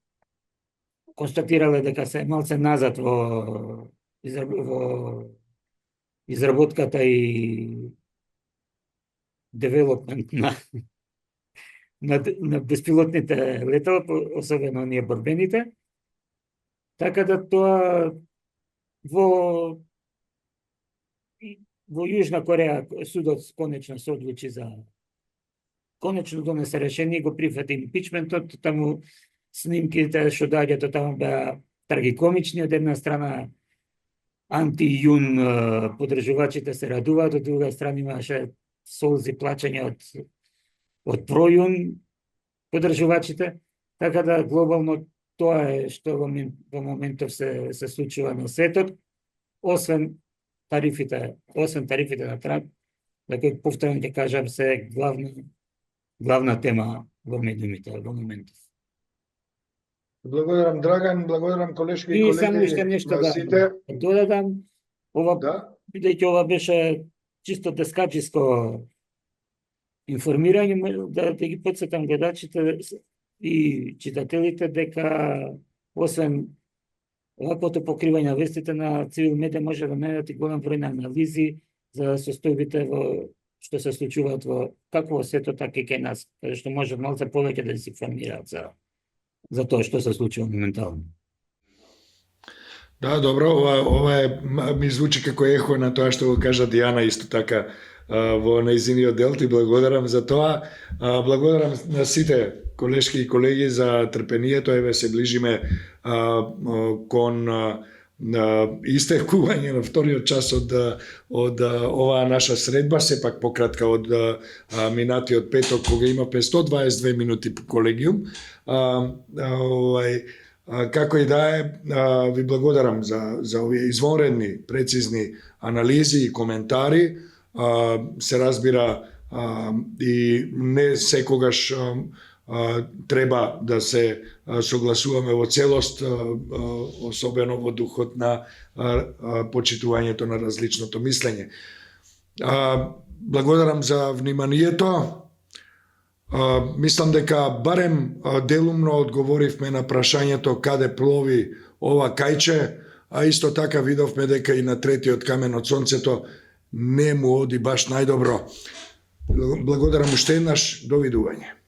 констатирале дека се малце назад во изработката и девелопмент на беспилотните летала, особено оние борбените. Така да тоа во Јужна Кореја судот конечно се одлучи конечно донесе решение, го прифати импичментот, таму снимките што доаѓаат од таму беа трагикомични, од една страна анти-Јун подржувачите се радуваат, од друга страна имаше солзи плачење од про-Јун подржувачите, така да глобално тоа е што во моментов се случува на светот, освен тарифите на Трамп, дека повторно ќе кажам се главна тема во медиумите во моментов. Благодарам Драган, благодарам колешки и И само колеги уште нешто на да сите. додадам. Ова, Да. бидејќи ова беше чисто тескачиско информирање, да ги потсетам гледачите и читателите дека освен ваквото покривање на вестите на Цивил медија може да најдете голем број на анализи за состојбите во што се случуваат во како во светот, така и кај нас, каде што може малце повеќе да се информираат за тоа што се случува моментално. Да, добро, ова ми звучи како ехо на тоа што го кажа Дијана исто така во нејзиниот дел. Ти благодарам за тоа. Благодарам на сите колешки и колеги за трпението. Еве се ближиме кон истекување на вториот час од оваа наша средба, сепак пократка од минатиот петок, кога имавме 122 минути по колегиум. Како и да е, ви благодарам за овие извонредни, прецизни анализи и коментари. Се разбира и не секогаш треба да се согласуваме во целост, особено во духот на почитувањето на различното мислење. Благодарам за вниманието. Мислам дека барем делумно одговоривме на прашањето каде плови ова кајче, а исто така видовме дека и на третиот камен од сонцето не му оди баш најдобро. Благодарам уште еднаш, довидување.